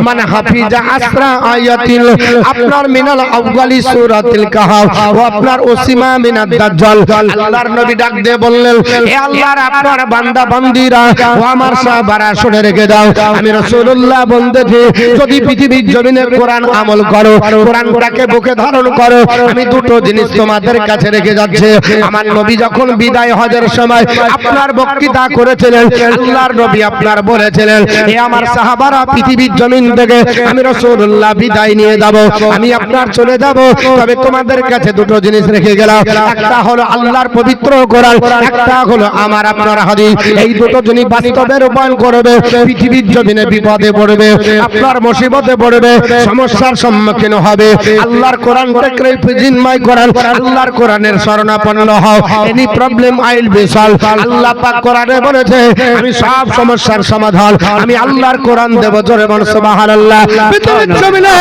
মান হাফিজা আসরা আয়াতিল আপনার মিনাল আউয়ালি সূরাতুল কাহফ ও আপনার ওসিমা মিনাদ দাজ্জাল। আল্লাহর নবী ডাক দিয়ে বললেন হে আল্লাহর আপনার বান্দা বান্দীরা ও আমার সাহাবারা শুনে রেখে দাও আমি রাসূলুল্লাহ বলতেছি যদি পৃথিবীর জমিনে কোরআন আমল করো, কোরআনটাকে বুকে ধারণ করো, আমি দুটো জিনিস তোমাদের কাছে রেখে যাচ্ছে। আমার নবী যখন বিদায় হজের সময় আপনার বক্তৃতা করেছিলেন আল্লাহর নবী আপনার বলেছিলেন হে আমার সাহাবারা পৃথিবীর জমিন থেকে আমি রাসূলুল্লাহ বিদায় নিয়ে যাব, আমি আপনার চলে যাব, তবে তোমাদের কাছে দুটো জিনিস রেখে গেলাম। একটা হলো আল্লাহর পবিত্র কোরআন, একটা হলো আমার আপনার হাদিস। এই দুটো জিনিস বাস্তবে রূপায়ণ করবে পৃথিবীর জমিনে বিপদে পড়বে, আপনার মুসিবতে পড়বে, সমস্যার সম্মুখীন হবে। আল্লাহর কোরআনটাকে প্রেজেন্টময় কোরআন, আল্লাহর কোরআনের শরণাপন্ন হও, any problem will be solve. Allah পাক কোরআনে বলেছে আমি সব সমস্যার সমাধান আমি আল্লাহর কোরআন দেব। জোরে বল সুবহানাল্লাহ। পৃথিবীর জমিনে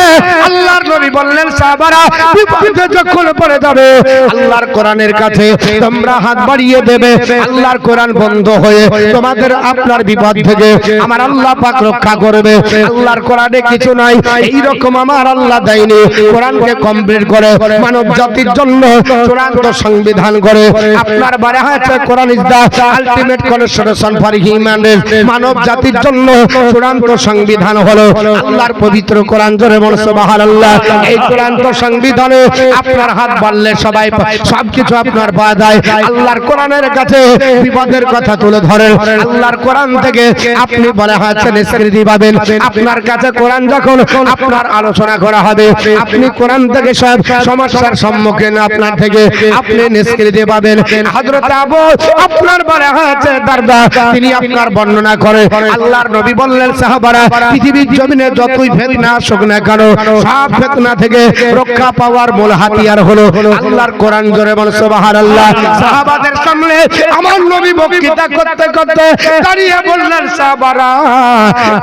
আল্লাহর নবী বললেন সাহাবারা বিপদে যখন পড়ে যাবে আল্লাহর কোরআনের কাছে তোমরা হাত বাড়িয়ে দেবে, আল্লাহর কোরআন বন্ধ হয়ে তোমাদের আপনার বিপদ থেকে আমার আল্লাহ পাক রক্ষা করবে। আল্লাহর কোরআনে কিছু নাই এই রকম আমার আল্লাহ দেয়নি। কোরআনকে কমপ্লিট করে মানব জাতির জন্য চূড়ান্ত সংবিধান করে আপনার বারে হয়েছে Quran is the ultimate constitution for human race. মানব জাতির জন্য চূড়ান্ত সংবিধান হলো আল্লাহর পবিত্র কোরআন। জোরে বল সুবহানাল্লাহ। এই চূড়ান্ত সংবিধানে আপনার হাত বাড়লে সবাই সবকিছু আপনার পাওয়া যায়। আল্লাহর কোরআনের কাছে বিপদের কথা তুলে ধরেন, আল্লাহর কোরআন থেকে আপনি বলা হয়েছে নিষ্কৃতি পাবেন। আপনার কাছে কোরআন যখন আপনার আলোচনা করা হবে আপনি কোরআন থেকে সব সমস্যার সম্মুখীন আপনার থেকে আপনি নিষ্কৃতি পাবেন। হযরত আবু আপনার বলা হয়েছে দারদা তিনি আপনার বর্ণনা করে আল্লাহর নবী বললেন সাহাবারা পৃথিবীর জমিনে যতই ফিতনা আসুক না কেন সব ফিতনা থেকে রক্ষা পাওয়ার মূল হাতিয়ার হলো আল্লাহর কোরআন। জোরে বল সুবহানাল্লাহ। সাহাবাদের সামনে আমার নবী বক্তৃতা করতে করতে দাঁড়িয়ে বললেন সাহাবারা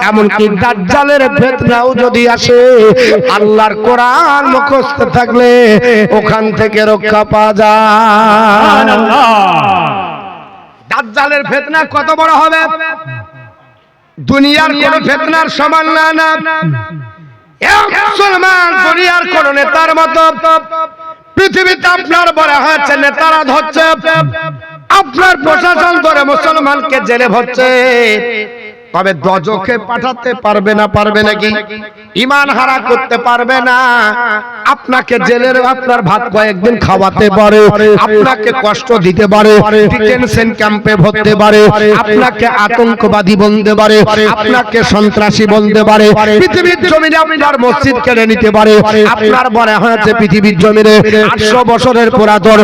এমনকি দাজ্জালের ফিতনাও যদি আসে আল্লাহর কোরআন মুখস্থ থাকলে ওখান থেকে রক্ষা পাওয়া যায়। সুবহানাল্লাহ। দাজ্জালের ফিতনা কত বড় হবে দুনিয়ার কোন ফিতনার সমান না। মুসলমান দুনিয়ার কোন নেতার মতো পৃথিবীতে আপনার বড় হয়েছে নেতারা ধরছে, আপনার প্রশাসন ধরে মুসলমানকে জেলে ভরছে, তবে দজকে পাঠাতে পারবে না, পারবে নাকি? ঈমান হারা করতে পারবে না। আপনাকে জেলের আপনার ভাত কয়েকদিন খাওয়াতে পারে, আপনাকে কষ্ট দিতে পারে, ডিটেনশন ক্যাম্পে ভরতে পারে, আপনাকে আতঙ্কবাদী বলতে পারে, আপনাকে সন্ত্রাসী বলতে পারে, পৃথিবীর জমিনে আপনার মসজিদ কেড়ে নিতে পারে। আপনার বলে হয়েছে পৃথিবীর জমিনে 800 বছরের পুরাতন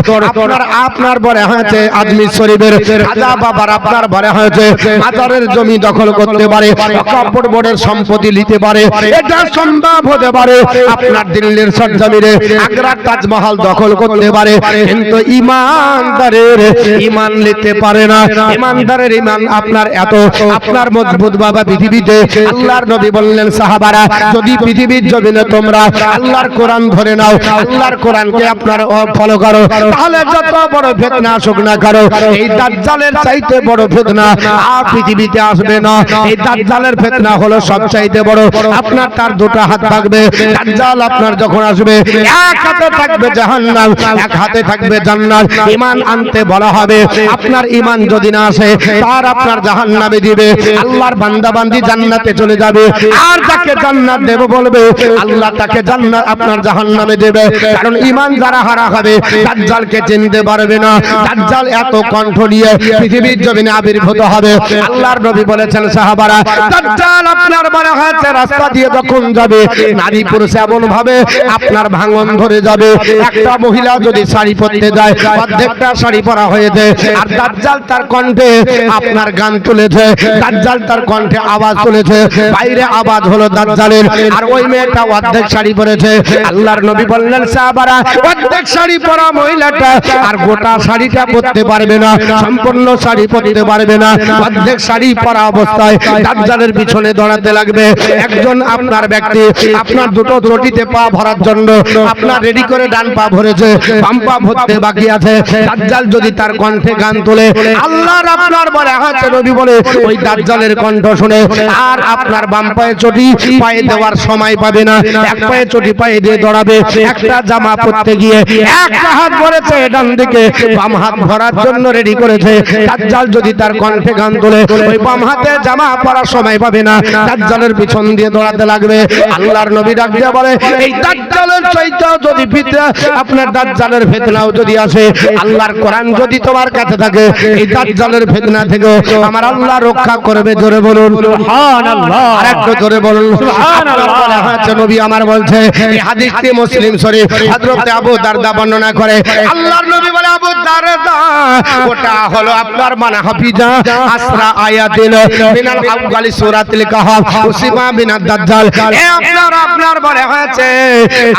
আপনার বলে হয়েছে আজমির শরীফের রাজা বাবার আপনার বলে হয়েছে মাজারের জমি দখল করতে পারে, কাপড় বোর্ডের সম্পত্তি নিতে পারে, এটা সম্ভব হতে পারে। আপনার দিল্লির সরজমিনে আগ্রার তাজমহল দখল করতে পারে, কিন্তু ইমানদারের ইমান নিতে পারে না। ইমানদারের ইমান আপনার এত আপনার মজবুত বাবা পৃথিবীতে আল্লাহর নবী বললেন সাহাবারা যদি পৃথিবীর জমিনে তোমরা আল্লাহর কোরআন ধরে নাও, আল্লাহর কোরআনকে আপনার ফলো করো, তাহলে যত বড় ফিতনা আসুক না করো এই দাজ্জালের চাইতে বড় ফিতনা আর পৃথিবীতে আসবে না। এই দাজ্জালের ফিতনা হলো সবচাইতে বড়। আপনার তার দুটো হাত থাকবে, দাজ্জাল আপনার যখন আসবে এক হাতে থাকবে জাহান্নাম, এক হাতে থাকবে জান্নাত। ঈমান আনতে বলা হবে, আপনার ঈমান যদি না আসে তার আপনার জাহান্নামে দিবে, আল্লাহর বান্দা বান্দি জান্নাতে চলে যাবে। আর যাকে জান্নাত দেব বলবে আল্লাহ তাকে জান্নাত আপনার জাহান্নামে দেবে। কারণ ঈমান যারা হারা হবে দাজ্জালকে চিনতে পারবে না। দাজ্জাল এত কণ্ঠ নিয়ে পৃথিবীর জমিনে আবির্ভূত হবে। আল্লাহর নবী বলেছেন সাহাবারা, দাজ্জাল আপনার বাড়ি হাতে রাস্তা দিয়ে যখন যাবে নারী পুরুষ এমন ভাবে আপনার ভাঙন ধরে যাবে। একটা মহিলা যদি শাড়ি পরতে যায় অর্ধেকটা শাড়ি পরা হয়েছে, আর দাজ্জাল তার কণ্ঠে আপনার গান তুলেছে, দাজ্জাল তার কণ্ঠে আওয়াজ তুলেছে, বাইরে আওয়াজ হলো দাজ্জালের, আর ওই মেয়েটা অর্ধেক শাড়ি পরেছে। আল্লাহর নবী বললেন সাহাবারা, অর্ধেক শাড়ি পরা মহিলাটা আর গোটা শাড়িটা পরতে পারবে না, সম্পূর্ণ শাড়ি পরতে পারবে না, অর্ধেক শাড়ি পরা অবস্থায় দাজ্জালের পিছনে দৌড়াতে লাগবে। একজন আপনার ব্যক্তি আপনার দুটো রুটিতে পা ভরার জন্য আপনার রেডি করে ডান পা ভরেছে, বাম পা ভরতে বাকি আছে। দাজ্জাল যদি তার কণ্ঠে গান তোলে, আল্লাহর আপনার বলে হাতে নবী বলে ওই দাজ্জালের কণ্ঠ শুনে আর আপনার বাম পায়ে চটি পায়ে দেওয়ার সময় পাবে না, এক পায়ে চটি পায়ে দিয়ে দৌড়াবে। একটা জামা পরতে গিয়ে একটা হাত ভরেছে ডান দিকে, বাম হাত ভরার জন্য রেডি করেছে। দাজ্জাল যদি তার কণ্ঠে গান তোলে ওই বাম হাতে জামা পরার সময় পাবে না, দাজ্জালের পিছন দিয়ে দৌড়াতে লাগবে। আল্লাহর নবী ডাক দিয়ে বলে, এই দাজ্জালের চাইতেও যদি ফিতনা আপনার দাজ্জালের ফিতনাও যদি আসে, আল্লাহর কোরআন যদি তোমার কাছে থাকে এই দাজ্জালের ফিতনা থেকে আমার আল্লাহ রক্ষা করবে। জোরে বলুন সুবহানাল্লাহ, আরেকটু জোরে বলুন সুবহানাল্লাহ। হ্যাঁ নবী আমার বলছে, এই হাদিসটি মুসলিম শরীফ হযরত আবু দারদা বর্ণনা করে। আল্লাহর নবী বলে, আবু দারদা ওটা হলো আপনার মানে হাফিজা আসরা আয়াতিল মিনাল আউয়ালি সূরাতুল কাহফ উসিমা বিনাদ দাজ্জাল। এ আপনার বলে হয়েছে,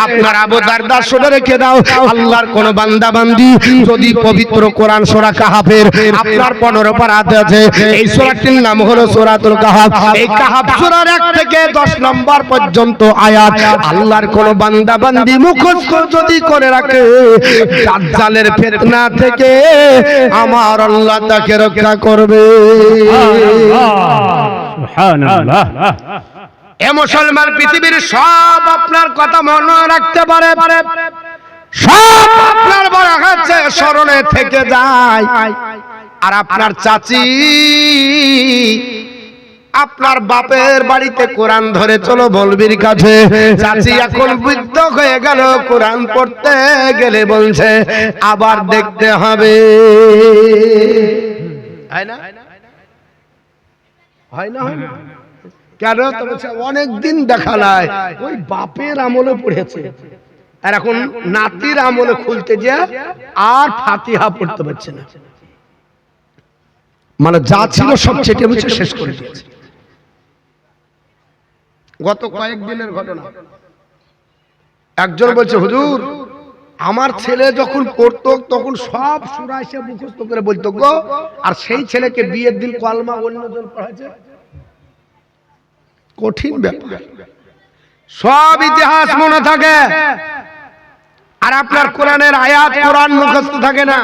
আপনার আবু দারদা শুনে রেখে দাও, আল্লাহর কোন বান্দা বান্দি যদি পবিত্র কোরআন সূরা কাহফের আপনার 15 পারাতে আছে, এই সূরাটির নাম হলো সূরাতুল কাহফ। এই কাহফ সূরার 1 থেকে 10 নম্বর পর্যন্ত আয়াত আল্লাহর কোন বান্দা বান্দি মুখস্থ যদি করে রাখে, দাজ্জালের ফিতনা থেকে আমার আল্লাহ তাকে রক্ষা করবে। সুবহানাল্লাহ। এ মুসলমান পৃথিবীর সব আপনার কথা মনে রাখতে পারে, সব আপনার বড় কাছে স্মরণে থেকে যায়। আর আপনার চাচি আপনার বাপের বাড়িতে কোরআন ধরে চলো বলবির কাছে, চাচি এখন বৃদ্ধ হয়ে গেল, কোরআন পড়তে গেলে বলছে আবার দেখতে হবে। হয় না? হয় না? হয় না? কেন? অনেক দিন দেখা নাই, ওই বাপের আমলে পড়েছে, আর এখন নাতির আমলে খুলতে যে আর ফাতিহা পড়তে পারছে না। মানে যা ছিল সব চেটে মুছে শেষ করে দিয়েছে। গত কয়েকদিনের ঘটনা, একজন বলছে হুজুর আমার ছেলে যখন পড়তো তখন সব সূরা এসে মুখস্থ করে বলতো গো, আর সেই ছেলেকে বিয়ের দিন কলমা অন্যজন পড়াচ্ছে। কঠিন ব্যাপার, সব ইতিহাস মনে থাকে আর আপনার কোরআনের আয়াত কোরআন মুখস্থ থাকে না।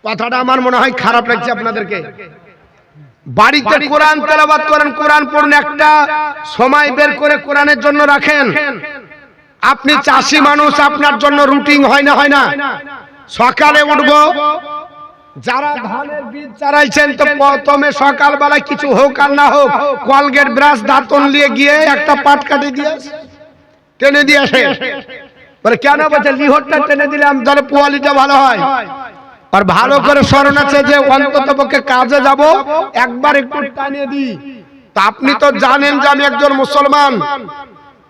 কথাটা আমার মনে হয় খারাপ লাগছে আপনাদেরকে। বাড়িতে কোরআন তেলাওয়াত করেন, কোরআন পড়ুন, একটা সময় বের করে কোরআনের জন্য রাখেন। আপনি চাষি মানুষ, আপনার জন্য রুটিন হয় না? হয় না? সকালে উঠবো, যারা ধানের বীজ চারাইছেন তো প্রথমে সকালবেলা কিছু হোক আর না হোক কলগেট ব্রাশ দাঁতন নিয়ে গিয়ে একটা পাট কাটে দিয়ে টেনে দিয়ে আসে। বলে কেন? বলছে লিহরটা টেনে দিলাম তাহলে পোয়ালিটা ভালো হয়। আর ভালো করে স্মরণ আছে যে অন্তত পক্ষে কাজে যাব একবার একটু টানিয়ে দিই। তা আপনি তো জানেন যে আমি একজন মুসলমান,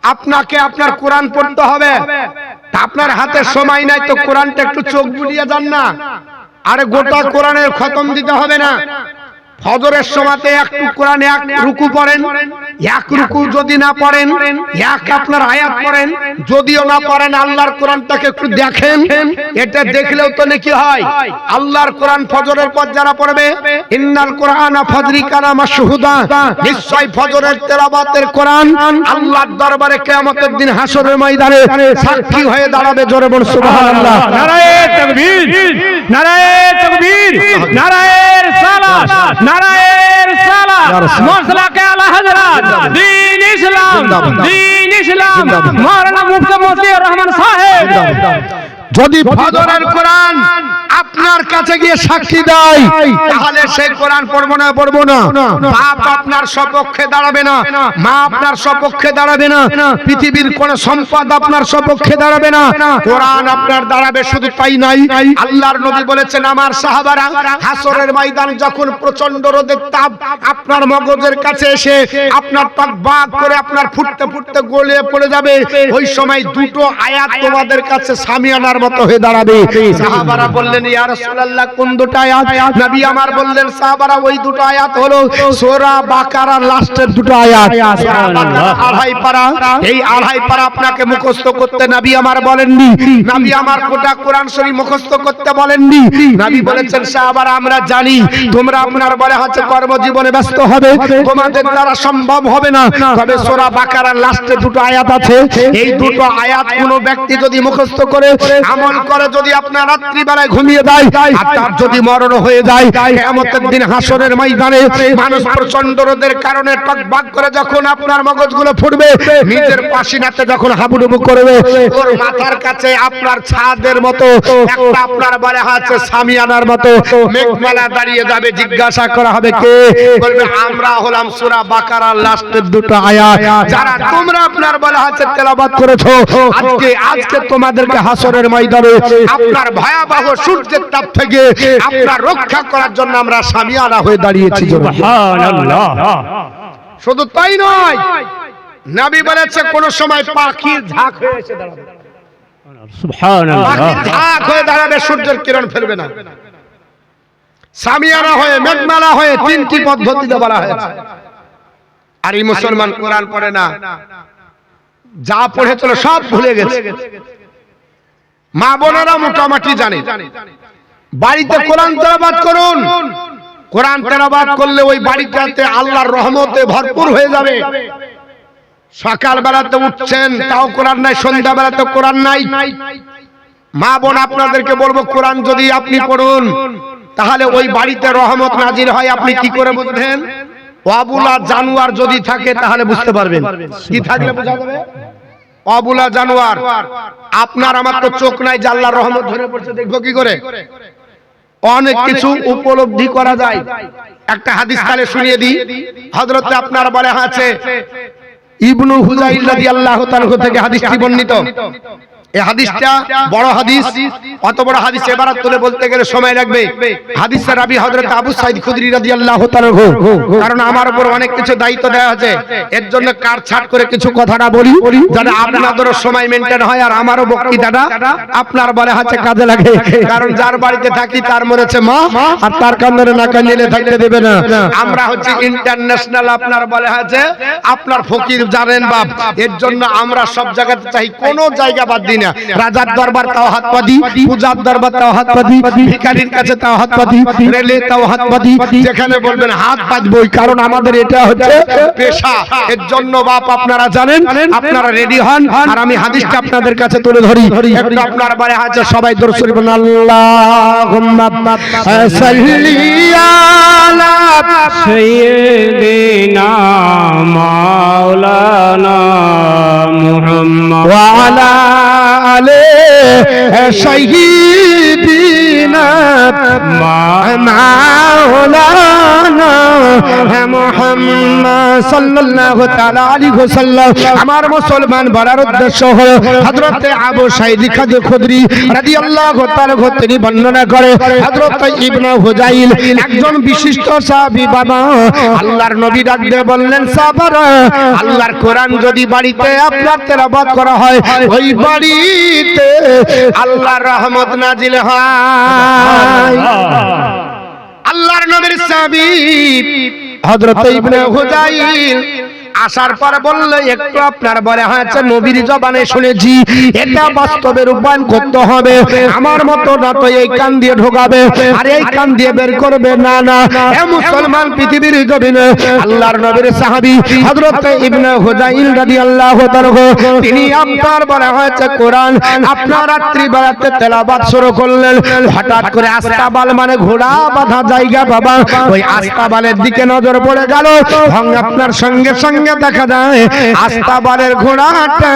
আপনাকে আপনার কোরআন পড়তে হবে, তা আপনার হাতে সময় নাই তো কোরআনটা একটু চোখ বুলিয়ে যান না। আরে গোটা কোরআনের খতম দিতে হবে না, ফজরের সময়তে একটু কোরআন এক রুকু পড়েন, এক রুকু যদি না পড়েন এক আপনার আয়াত পড়েন, যদিও না পড়েন আল্লাহর কোরআনটাকে একটু দেখেন, এটা দেখলেও তো নেকি হয়। আল্লাহর কোরআন ফজরের পর যারা পড়বে, ইন্নাল কোরআনা ফজরি কানা মাশহুদা, নিশ্চয় ফজরের তেলাওয়াতের কোরআন আল্লাহর দরবারে কিয়ামতের দিন হাসরের ময়দানে সাক্ষী হয়ে দাঁড়াবে। জোরে বল সুবহানাল্লাহ। নারায়ে তাকবীর, নারায়ে তাকবীর, নারায়ে সালাত, নারায়ে সালাত। মসলাকে আলা হযরত দ্বীন ইসলাম মাওলানা মুফতি মতিউর রহমান সাহেব। যদি ফজরের কোরআন আপনার কাছে গিয়ে সাক্ষী দেয় তাহলে সেই কোরআন পড়বো না। বাপ আপনার সপক্ষে দাঁড়াবে না, মা আপনার সপক্ষে দাঁড়াবে না, পৃথিবীর কোন সম্পদ আপনার সপক্ষে দাঁড়াবে না, কোরআন আপনার দাঁড়াবে। শুধু তাই নাই, আল্লাহর নবী বলেছেন আমার সাহাবারা হাসরের ময়দান যখন প্রচন্ড রোদের তাপ আপনার মগজের কাছে এসে আপনার পাক বাক করে আপনার ফুটতে ফুটতে গলে পড়ে যাবে, ওই সময় দুটো আয়াত তোমাদের কাছে সামিয়ানার মতো হয়ে দাঁড়াবে। সাহাবারা বললেন ইয়া রাসূলুল্লাহ কোন দুটো আয়াত? নবী আমার বললেন সাহাবারা ওই দুটো আয়াত হলো সূরা বাকারার লাস্টের দুটো আয়াত। সূরা বাকারা আড়াই পারা, এই আড়াই পারা আপনাকে মুখস্থ করতে নবী আমার বলেননি, নবী আমার গোটা কোরআন শরীফ মুখস্থ করতে বলেননি। নবী বলেছেন সাহাবারা আমরা জানি তোমরা আপনার বলে হচ্ছে কর্মজীবনে ব্যস্ত হবে, তোমাদের দ্বারা সম্ভব হবে না, তবে সূরা বাকারার লাস্টে দুটো আয়াত আছে, এই দুটো আয়াত কোন ব্যক্তি যদি মুখস্থ করে আমল করে, যদি আপনার রাত্রি বেলায় ঘুমিয়ে দেয় আর তার যদি মরণ হয়ে যায়, কিয়ামতের দিন হাসরের ময়দানে মানুষ প্রচন্ড রোদের কারণে টকবাক করে যখন আপনার মগজগুলো ফুটবে, নিজের পাশিনাতে যখন হাবুডুবু করবে, ওর মাথার কাছে আপনার ছাদের মতো একটা আপনার বলে আছে সামিয়ানার মতো মেঘমালা দাঁড়িয়ে যাবে। জিজ্ঞাসা করা হবে কে? বলবে আমরা হলাম সূরা বাকারার লাস্টের দুটো আয়াত যারা তোমরা আপনার বলে আছে তেলাওয়াত করেছো। আজকে তোমাদেরকে হাসরের ময়দানে আপনার ভয়াবহ সূর্যের তাপ থেকে আপনার রক্ষা করার জন্য আমরা সামিয়ানা হয়ে দাঁড়িয়েছি। সুবহানাল্লাহ। শুধু তাই নয়, নবী বলেছে কোন সময় পাখির ঝাঁক হয়ে এসে দাঁড়াবে। সুবহানাল্লাহ। পাখির ঝাঁক হয়ে দাঁড়াবে, সূর্যের কিরণ ফেলবে না। সামিয়ানা হয়ে মেঘমালা হয়ে তিনটি পদ্ধতিতে বলা হয়েছে। আর এই মুসলমান কোরআন পড়ে না, যা পড়েছিল সব ভুলে গেছে। মা বোনেরা মোটামুটি জানে, বাড়িতে কোরআন তেলাওয়াত করুন। কোরআন তেলাওয়াত করলে ওই বাড়িটাতে আল্লাহর রহমতে ভরপুর হয়ে যাবে। সকাল বেলাতে উঠছেন তাও কোরআন নাই, সন্ধ্যা বেলাতে কোরআন নাই। মা বোন আপনাদেরকে বলবো কোরআন যদি আপনি পড়ুন তাহলে ওই বাড়িতে রহমত নাজিল হয়। আপনি কি করে বুঝবেন? অবুলা জানোয়ার যদি থাকে তাহলে বুঝতে পারবেন। কি থাকলে বোঝা যাবে? অবুলা জানোয়ার। আপনার আমার তো চোখ নাই যে আল্লাহর রহমত ধরে পড়ছে, দেখবো কি করে? অনেক কিছু উপলব্ধি করা যায়। একটা হাদিস তাহলে শুনিয়ে দিই। হযরতে আপনার বলে আছে ইবনু হুযাইল রাদিয়াল্লাহু তাআলা থেকে হাদিসটি বর্ণিত। এই হাদিসটা বড় হাদিস, অত বড় হাদিস এবারত তুলে বলতে গেলে সময় লাগবে। হাদিসের রাবী হযরত আবু সাঈদ খুদরি রাদিয়াল্লাহু তাআলা, কারণ আমার উপর অনেক কিছু দায়িত্ব দেওয়া আছে, এর জন্য কাটছাট করে কিছু কথাটা বলি যাতে আপনাদেরও সময় মেইনটেইন হয় আর আমারও বক্তৃতাটা আপনার বলে আছে কাজে লাগে। কারণ যার বাড়িতে থাকি তার মনে আছে মা, আর তার কান্দরে না কান্দিলে থাকতে দেবে না। আমরা হচ্ছে ইন্টারন্যাশনাল আপনার বলে আছে আপনার ফকির জানেন বাপ, এর জন্য আমরা সব জায়গাতে চাই, কোনো জায়গা বাদ দিই না। রাজার দরবার তাও হাত পাতি, পূজার দরবার তাও হাত পাতি, ভিখারির কাছে তাও হাত পাতি, রেলে তাও হাত পাতি, যেখানে বলবেন হাত পাতবই, কারণ আমাদের এটা হচ্ছে পেশা। এর জন্য বাপ আপনারা জানেন, আপনারা রেডি হন আর আমি হাদিসটা আপনাদের কাছে তুলে ধরি। একটু আপনার বারে আছে সবাই দরুদ শরীফ পড়ুন। আল্লাহুম্মা সাল্লি আলা সাইয়্যিদিনা মাওলানা মুহাম্মদ ওয়া আলা আলে সাইয়্যিদিনা মাওলানা মুহাম্মদ সাল্লাল্লাহু তাআলা আলাইহি ওয়াসাল্লাম। আমার মুসলমান বলার উদ্দেশ্য হলো হযরত আবু সাঈদ খুদরি রাদিয়াল্লাহু তাআলা তিনি বর্ণনা করে হযরত ইবনে হুযাইল একজন বিশিষ্ট সাহাবী বাবা, আল্লাহর নবী ডাক দিয়ে বললেন সাহাবারা, আল্লাহর কোরআন যদি বাড়িতে আপনার তেলাওয়াত করা হয় ওই বাড়িতে আল্লাহর রহমত নাজিল হয়। আল্লাহর নবীর সাহাবী হযরত ইবনে হুযাইল আসার পর বললে একটু আপনার বলে হয়েছে নবীর জবানে শুনেছি, এটা বাস্তবে রূপায়ণ করতে হবে। আমার মতো না তো এই কান দিয়ে ঢোকাবে আর এই কান দিয়ে বের করবে না। না, এ মুসলমান পৃথিবীর জমিনে আল্লাহর নবীর সাহাবী হযরত ইবনে হুযাইল রাদিয়াল্লাহু তাআলা, তিনি আপনার বলা হয়েছে কোরআন আপনার রাত্রি বেলাতে তেলাওয়াত শুরু করলেন। হঠাৎ করে আস্তাবাল মানে ঘোড়া বাঁধা জায়গা বাবা, ওই আস্তাবালের দিকে নজর পড়ে গেল। আপনার সঙ্গে সঙ্গে দেখা যায় আস্তাবালের ঘোড়াটা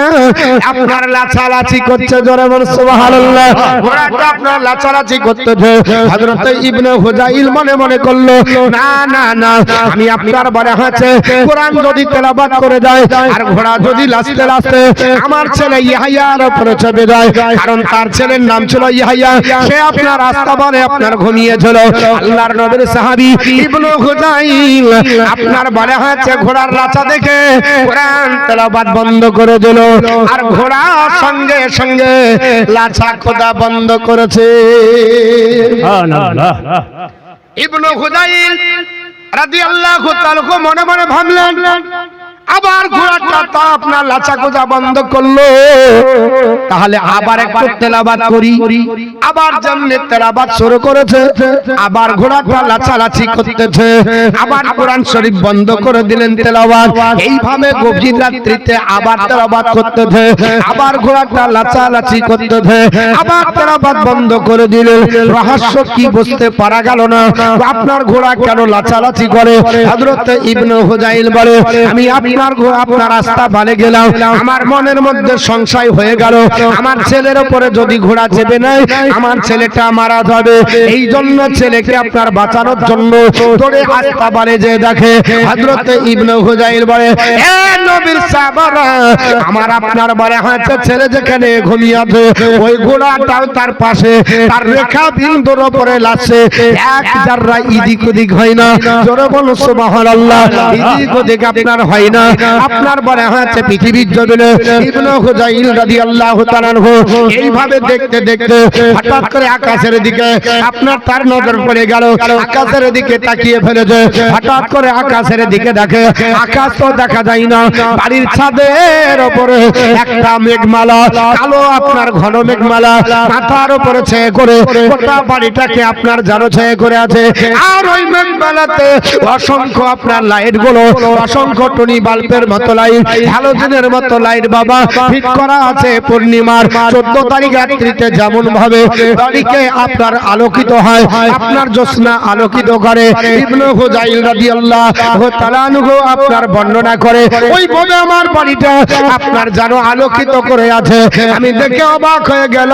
আপনার লাচালাচি করছে। জোরে বল সুবহানাল্লাহ। ঘোড়াটা আপনার লাচালাচি করতেছে। হযরত ইবনে হুযাইল মনে মনে করলো, না না না, আমি আপনার বলা হয়েছে কোরআন যদি তেলাওয়াত করে যায় আর ঘোড়া যদি লাচতে লাচতে আমার ছেলে ইয়াহইয়ার উপরে চেপে যায়, কারণ তার ছেলের নাম ছিল ইয়াহইয়া, সে আপনার আস্তাবালে আপনার ঘুমিয়েছিল। আল্লাহর নবীর সাহাবী ইবনে হুযাইল আপনার বলা হয়েছে ঘোড়ার লাচা দেখে কোরআন তেলাওয়াত বন্ধ করে দিল, আর ঘোড়া সঙ্গে সঙ্গে লাচা খোদা বন্ধ করেছে। সুবহানাল্লাহ। ইবনে হুযাইল রাদিয়াল্লাহু তাআলা মনে মনে ভাবলেন, আবার ঘোড়াটা তো আপনার লাচা খোদা বন্ধ করলো, তাহলে আবার একটু তেলাওয়াত করি। আবার যেমনি তেলাওয়াত শুরু করেছে, আবার ঘোড়াটা লাচালাচি করতেছে, আবার কোরআন শরীফ বন্ধ করে দিলেন তেলাওয়াত। এইভাবে গভীর রাত্রিতে আবার তেলাওয়াত করতেছে, আবার ঘোড়াটা লাচালাচি করতেছে, আবার তেলাওয়াত বন্ধ করে দিলেন। রহস্য কি বুঝতে পারা গেল না, আপনার ঘোড়া কেন লাচালাচি করে? হযরত ইবনে হুযাইল বলে, আমি আপনার আস্তাবালে গেলাম, আমার মনের মধ্যে সংশয় হয়ে গেল, আমার ছেলের উপরে যদি ঘোড়া চেপে নেয় আমার ছেলেটা মারা যাবে। এই জন্য ছেলেকে আপনার বাঁচানোর জন্য দৌড়ে আস্তাবালে যে দেখে হযরত ইবনে হুযাইল বলে, এ নবীর সাহাবারা, আমার আপনার বলে হয়েছে ছেলে যেখানে ঘুমিয়ে আছে ওই ঘোড়াটাও তার পাশে, তার রেখা বিন্দুর উপরে লাগছে, এক জাররা ইদিক ওদিক হয় না। জোরে বলো সুবহানাল্লাহ। ইদিক ওদিক আপনার হয় না। আপনার বলে হয়েছে পৃথিবীর জমিনে ইবনে হুযাইল রাদিয়াল্লাহু তাআলা এইভাবে দেখতে দেখতে হঠাৎ করে আকাশের দিকে আপনার তার নজর পড়ে গেল। আকাশের দিকে তাকিয়ে ফেলেছে, হঠাৎ করে আকাশের দিকে দেখে আকাশ তো দেখা যায় না, বাড়ির ছাদের উপরে একটা মেঘমালা, কালো আপনার ঘন মেঘমালা মাথার উপরে ছেয়ে করে গোটা বাড়িটাকে আপনার জানো ছেয়ে করে আছে। আর ওই মেঘমালাতে অসংখ্য আপনার লাইট গুলো, অসংখ্য টনি বাল্বের মতো লাইট, হ্যালোজেনের মতো লাইট বাবা ফিট করা আছে। পূর্ণিমার 14 তারিখ রাত্রিতে যেমন ভাবে বাড়িকে আপনার আলোকিত হয়, আপনার জ্যোৎস্না আলোকিত করে, ইবনে হুযাইল রাদিয়াল্লাহু তাআলা আনহু আপনার বর্ণনা করে, ওইভাবে আমার বাড়িটা আপনার জানো আলোকিত করে আছে। আমি দেখে অবাক হয়ে গেল।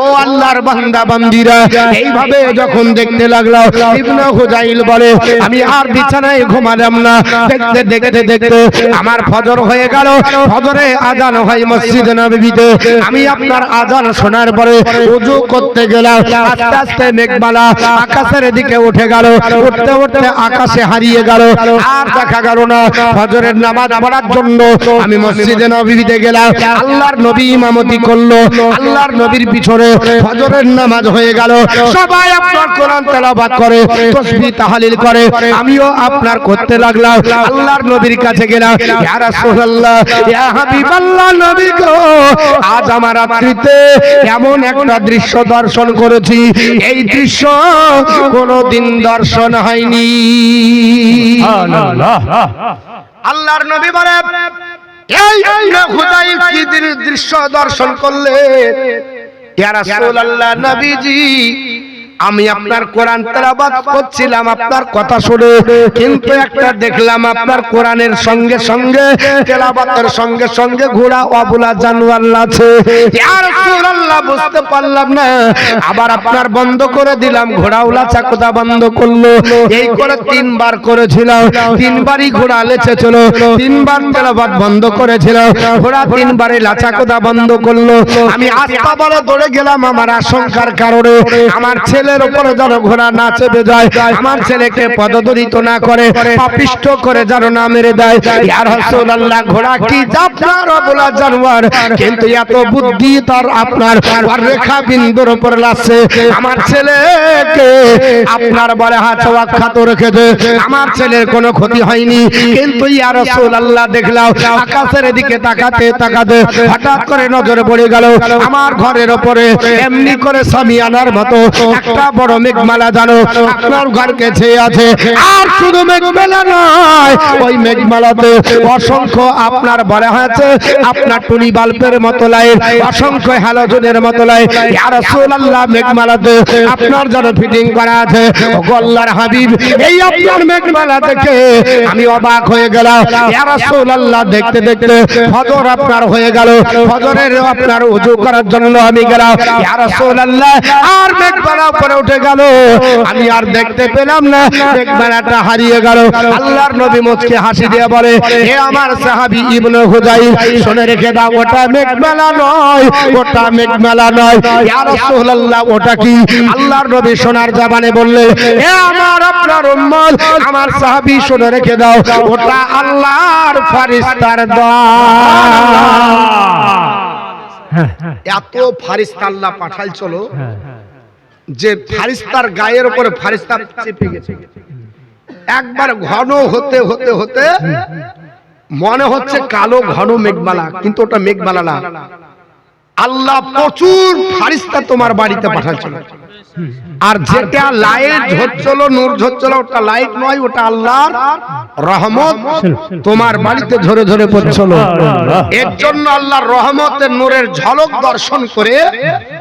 ও আল্লাহর বান্দা বান্দিরা, এইভাবে যখন দেখতে লাগলো ইবনে হুযাইল বলে, আমি আর বিছানায় ঘুমালাম না। দেখতে দেখতে দেখতে আমার ফজর হয়ে গেল। ফজরে আজান হয় মসজিদে নববীতে। আমি আপনার আজান শোনার পরে ওযু করতে গেলাম, আস্তে আস্তে মেঘমালা আকাশের দিকে উঠে গেল, উঠতে উঠতে আকাশে হারিয়ে গেল, আর দেখা গেল না। ফজরের নামাজ পড়ার জন্য আমি মসজিদে নববীতে গেলাম, আল্লাহর নবী ইমামতি করলো, আল্লাহর নবীর পিছনে ফজরের নামাজ হয়ে গেল। সবাই আপনার কোরআন তেলাওয়াত করে, তাসবিহ তাহলিল করে, আমিও আপনার করতে লাগলাম। আল্লাহর নবীর কাছে গেলাম, ইয়া রাসূলুল্লাহ, ইয়া হাবিবাল্লাহ, নবী গো, আজ আমার রাত্রিতে এমন একটা দৃশ্য দর্শন করেছি, এই দৃশ্য কোনদিন দর্শন হয়নি। সুবহানাল্লাহ। আল্লাহর নবী বলে, এই ইবনে হুযাইল কি দৃশ্য দর্শন করলে? ইয়া রাসূলুল্লাহ, নবীজি, আমি আপনার কোরআন তেলাওয়াত করছিলাম আপনার কথা শুনে, কিন্তু একটা দেখলাম আপনার কোরআনের সঙ্গে সঙ্গে তেলাওয়াতের সঙ্গে সঙ্গে ঘোড়া অবলা জানোয়ার আছে। ইয়া রাসূলুল্লাহ, বুঝতে পারলাম না, আবার আপনার বন্ধ করে দিলাম, ঘোড়াওয়ালা চাকদা বন্ধ করলো। এই করে 3 বার করেছিলাম, 3 বারই ঘোড়া লেচেছিল, 3 বার তেলাওয়াত বন্ধ করেছিল, ঘোড়া 3 বারে লাচাকদা বন্ধ করলো। আমি আস্তাবলে দৌড়ে গেলাম আমার আশঙ্কার কারণে। আমার ছেলে ছেলের উপরে যেন ঘোড়া না চেপে যায়, আমার ছেলেকে পদদলিত না করে, পাপিষ্ঠ করে যেন না মেরে দেয়। ইয়া রাসূলুল্লাহ, ঘোড়া কি জাবদার বলা জানোয়ার, কিন্তু এত বুদ্ধি তার আপনার রেখা বিন্দুর উপর লাগছে। আমার ছেলেকে আপনার বলে হাত অক্ষত রেখেছে, আমার ছেলের কোনো ক্ষতি হয়নি। কিন্তু ইয়া রাসূলুল্লাহ, দেখলাম আকাশের দিকে তাকাতে তাকাতে হঠাৎ করে নজরে পড়ে গেল আমার ঘরের উপরে এমনি করে সামিয়ানার মতো একটা বড় মেঘমালা জানো আপনার ঘরকে ছেয়ে আছে। আর শুধু মেঘমালা নয়, ওই মেঘমালাতে অসংখ্য আপনার বলা হয়েছে আপনার টুনি বাল্বের মতো লাইট, অসংখ্য হ্যালোজেনের মতো লাইট। ইয়া রাসূলুল্লাহ, মেঘমালাতে আপনার যেন ফিটিং করা আছে। ওগো আল্লাহর হাবিব, এই আপনার মেঘমালা দেখে আমি অবাক হয়ে গেলাম। ইয়া রাসূলুল্লাহ, দেখতে দেখতে ফজর আপনার হয়ে গেল, ফজরের আপনার ওযু করার জন্য আমি গেলাম। ইয়া রাসূলুল্লাহ, আর মেঘমালা উপরে উঠে গেল, আমি আর দেখতে পেলাম না, মেঘমালাটা হারিয়ে গেল। আল্লাহর নবী মুচকি হাসি দিয়ে বলে, হে আমার সাহাবী ইবনে হুযাইল, শুনে রেখে দাও, ওটা মেঘমালা নয়, ওটা মেঘমালা নয়। ইয়া রাসূলুল্লাহ, ওটা কি? আল্লাহর নবী সোনার জবানে বললেন, হে আমার আপনার উম্মত, আমার সাহাবী শুনে রেখে দাও, ওটা আল্লাহর ফেরেশতার দল। এত ফেরেশতা আল্লাহ পাঠাইছিল যে ফেরেশতার গায়ের উপরে ফেরেশতা চেপে গেছে। একবার ঘন হতে হতে হতে মনে হচ্ছে কালো ঘন মেঘমালা, কিন্তু ওটা মেঘমালা না। আল্লাহ প্রচুর ফেরেশতা তোমার বাড়িতে পাঠাইছিল। আর যেটা লাইট ঝরছিল, নূর ঝরছিল, ওটা লাইট নয়, ওটা আল্লাহর রহমত তোমার বাড়িতে ঝরে ঝরে পড়ছিল। এর জন্য আল্লাহর রহমতের নূরের ঝলক দর্শন করে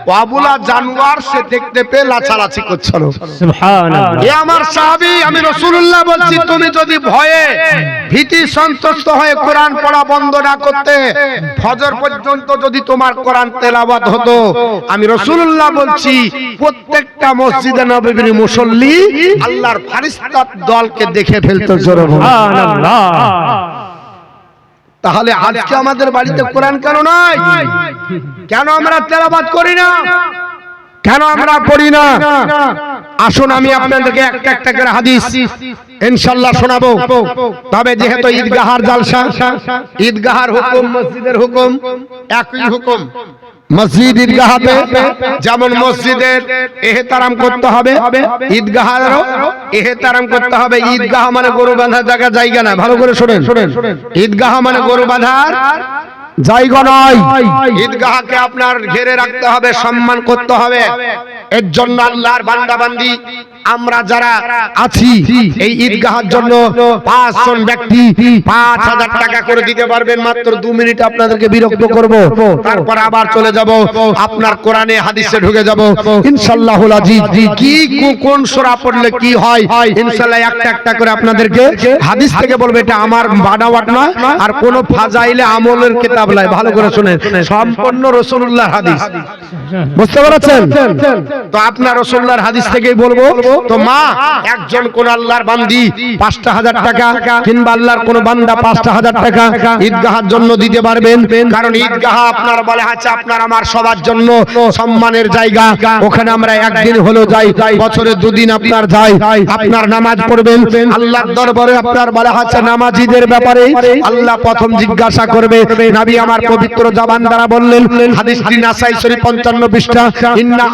ওয়াবুলা জানোয়ার সে দেখতে পেয়ে লাচালাচি করছিল। সুবহানাল্লাহ। এ আমার সাহাবী, আমি রাসূলুল্লাহ বলছি, তুমি যদি ভয়ে ভীতি সন্তুষ্ট হয়ে কোরআন পড়া বন্ধ না করতে, ফজর পর্যন্ত যদি তোমার কোরআন তেলাওয়াত হতো, আমি রাসূলুল্লাহ বলছি প্রত্যেকটা মসজিদে নববীর মুসল্লি আল্লাহর ফেরেশতার দলকে দেখে ফেলতো। সুবহানাল্লাহ। তাহলে আজকে আমাদের বাড়িতে কোরআন কেন নাই? কেন আমরা তেলাওয়াত করি না? কেন আমরা পড়ি না? আসুন আমি আপনাদেরকে একটা একটা করে হাদিস ইনশাআল্লাহ শোনাবো। তবে যেহেতু ঈদগাহার জালসা, ঈদগাহার হুকুম মসজিদের হুকুম একই হুকুম। মসজিদ ঈদগাহতে যেমন মসজিদের এহতারাম করতে হবে, ঈদগাহেরও এহতারাম করতে হবে। ঈদগাহ মানে গরু বাঁধার জায়গা না, ভালো করে শোনেন। ঈদগাহ মানে গরু বাঁধার জায়গা নয়। ঈদগাহকে আপনার ঘিরে রাখতে হবে, সম্মান করতে হবে। এর জন্য আল্লাহর বান্দা বান্দি আমরা যারা আছি, এই ঈদগাহের জন্য 5 জন ব্যক্তি 5000 টাকা করে দিতে পারবেন। মাত্র 2 মিনিট আপনাদেরকে বিরক্ত করব, তারপর আবার চলে যাব আপনার কোরআনে হাদিসে ঢুকে যাব ইনশাআল্লাহুল আজিজ। কি কোন সূরা পড়লে কি হয় ইনশাআল্লাহ একটা একটা করে আপনাদেরকে হাদিস থেকে বলবো। এটা আমার বানাওয়াট না, আর কোন ফাজাইলে আমলের কিতাব নাই। ভালো করে শুনেন, সম্পূর্ণ রাসূলুল্লাহর হাদিস। বুঝতে পারছেন? তো আপনার রাসূলুল্লাহর হাদিস থেকেই বলবো। তো মা, একজন কোন আল্লাহর বান্দি 5000 টাকা কিংবা আল্লাহর কোন বান্দা 5000 টাকা ঈদগাহের জন্য দিতে পারবেন। কারণ ঈদগাহ আপনার বলে আছে আপনার আমার সবার জন্য সম্মানের জায়গা। ওখানে আমরা একদিন হলো যাই, বছরে 2 দিন আপনার যাই। আপনার নামাজ পড়বেন আল্লাহর দরবারে। আপনার বলা আছে নামাজীদের ব্যাপারে আল্লাহ প্রথম জিজ্ঞাসা করবে। নবী আমার পবিত্র জবান দ্বারা বললেন, হাদিসটি নাসাই শরীফ 55 পৃষ্ঠা, ইন্না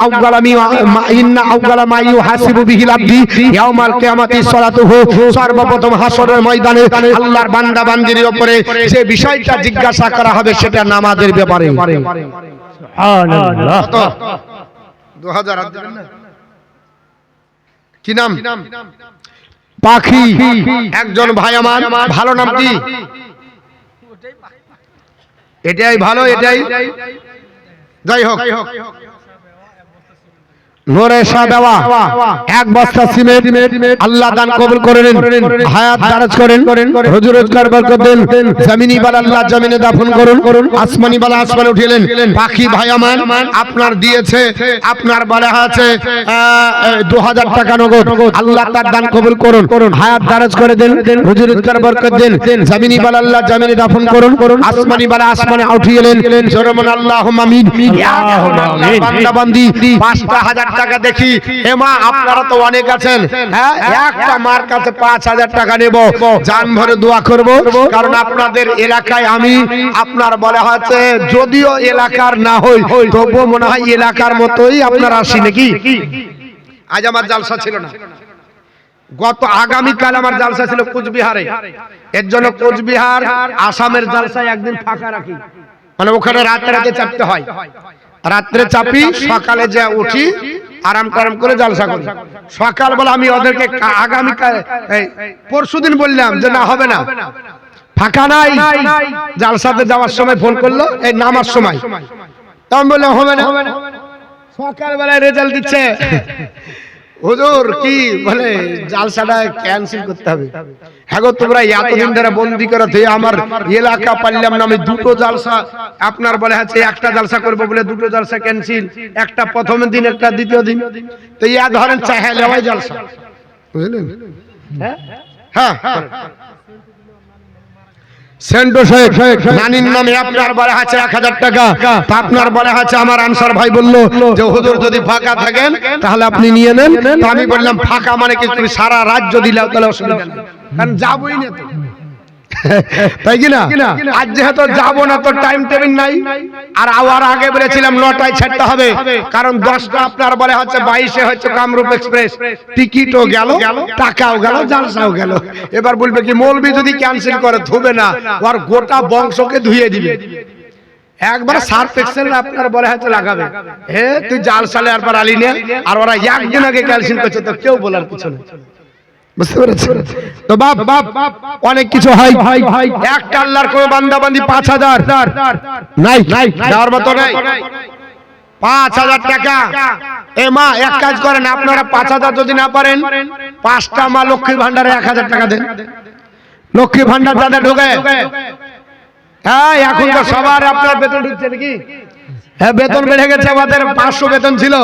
আউয়ালা মা ইউহাসিবু বিহিল আবদি ইয়াউমাল কিয়ামাতি সালাতুহু। সর্বপ্রথম হাসরের ময়দানে আল্লাহর বান্দা বান্দির উপরে যে বিষয়টা জিজ্ঞাসা করা হবে সেটা নামাজের ব্যাপারে। সুবহানাল্লাহ। 2000 হাত দিবেন না? কি নাম? পাখি। একজন ভাই আমার, ভালো নাম কি? এটাই ভালো, এটাই যাই হোক। নূরে সাদাওয়া 1 বস্তা সিমেন্ট আল্লাহ দান কবুল করে নেন, হায়াত দারাজ করেন, রুজি রোজগার বরকত দেন। জমিনি বালা আল্লাহ জমিনে দাফন করুন, আসমানি বালা আসমানে উঠিলেন। পাখি ভাই আমার আপনার দিয়েছে, আপনার বলা আছে 2000 টাকা নগদ। আল্লাহ তার দান কবুল করুন, হায়াত দারাজ করে দেন, রুজি রোজগার বরকত দেন। জমিনি বালা আল্লাহ জমিনে দাফন করুন, আসমানি বালা আসমানে উঠিলেন। জোরে বলুন আল্লাহুম্মা আমিন। বান্দা বান্দি 5000 টাকা দেখি। হে মা, আপনারা তো অনেক আছেন, হ্যাঁ একটা মার কাছে 5000 টাকা নেব, জান ভরে দোয়া করব। কারণ আপনাদের এলাকায় আমি আপনার বলা হচ্ছে যদিও এলাকার না হই তবুও মনে হয় এলাকার মতোই আপনারা আসি নাকি। আজ আমার জালসা ছিল না, গত আগামীকাল আমার জালসা ছিল কোচবিহারে। এর জন্য কোচবিহার আসামের জালসায় একদিন ফাঁকা রাখি, মানে ওখানে রাতে রাতে চাপতে হয়। রাত্রে চাপি, সকালে যে উঠি আরাম টারাম করে জালসা করি। সকালবেলা আমি ওদেরকে আগামীকাল পরশুদিন বললাম যে না হবে না, ফাঁকা নাই। জালসাতে যাওয়ার সময় ফোন করলো, এই নামার সময়, তখন বললাম হবে না। সকালবেলায় রেজাল্ট দিচ্ছে, হুজুর কি বলে জালসাটা ক্যান্সেল করতে হবে। হ্যাঁ গো, তোমরা এতদিন ধরে বন্দি করে ধুয়ে আমার এলাকা পারলাম না, আমি দুটো জালসা আপনার বলে আছে একটা জালসা করবো বলে দুটো জালসা ক্যান্সেল, একটা প্রথম দিন একটা দ্বিতীয় দিন। তো ইয়া ধরেন চাহে লেওয়াই জালসা, বুঝলেন? হ্যাঁ সেন্টো শেখ নানির নামে আপনার বলে আছে 1000 টাকা। আপনার বলে আছে আমার আনসার ভাই বললো যে হুজুর যদি ফাঁকা থাকেন তাহলে আপনি নিয়ে নেন। তো আমি বললাম ফাঁকা মানে কি তুমি সারা রাত যদি লাও তাহলে অসুবিধা নেই, কারণ যাবোই না তো, তাই কি না? আজ যেহেতু যাবো না তো টাইম টেবিল নাই। আর আওয়ার আগে বলেছিলাম 9টায় ছাড়তে হবে, কারণ 10টা আপনার বলে হচ্ছে 22-এ হচ্ছে কামরূপ এক্সপ্রেস, টিকিটও গেল, টাকাও গেল, জালসাও গেল। এবার বলবে কি মৌলবি যদি ক্যান্সেল করে ধুবে না, ওর গোটা বংশকে ধুয়ে দিবে। একবার সার্ফ এক্সেল আপনার বলে হয়তো লাগাবে, হে তুই জালসালে আর পার আলি না, আর ওরা একদিন আগে ক্যান্সেল করছে তো কেউ বলার কিছু নেই। বুঝতে পেরেছেন? তো বাপ অনেক কিছু হয়। একটা আল্লাহর কোন বান্দা বান্দি 5000 নাই, যাওয়ার মতো নাই। 5000 টাকা। এ মা এক কাজ করেন, আপনারা 5000 যদি না পারেন 5টা মা লক্ষ্মীর ভান্ডারে 1000 টাকা দেন। লক্ষ্মী ভান্ডার যাদের ঢোকে, হ্যাঁ এখন তো সবার আপনার বেতন ঢুকছে নাকি? হ্যাঁ বেতন বেড়ে গেছে, আমাদের 500 বেতন ছিল,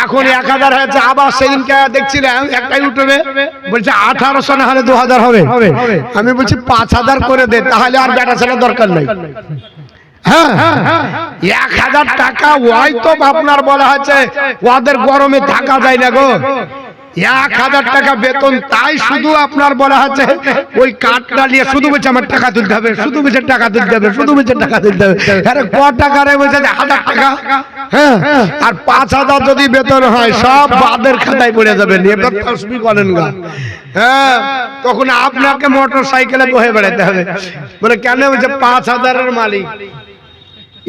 এখন 1000 হয়েছে। আবার সেদিনকে দেখছিলাম একটা ইউটিউবে বলছে 1800 না হলে 2000 হবে। আমি বলছি 5000 করে দে, তাহলে আর বেটা ছেলে দরকার নাই। হ্যাঁ 1000 টাকা ওই তো আপনার বলা হচ্ছে ওদের গরমে থাকা যায় না গো। 1000 টাকা বেতন, তাই শুধু আপনার বলা হচ্ছে ওই কার্ডটা নিয়ে শুধু বলছে আমার টাকা তুলতে হবে, শুধু বলছে টাকা তুলতে হবে, শুধু বলছে টাকা তুলতে হবে। আরে ক টাকা রে বলছে 1000 টাকা। হ্যাঁ আর 5000 যদি বেতন হয় সব বাদের খাতায় পড়ে যাবে। এবার তসবি করেন গা, হ্যাঁ তখন আপনাকে মোটর সাইকেলে বহে বেড়াতে হবে। বলে কেন? বলছে 5000-এর মালিক,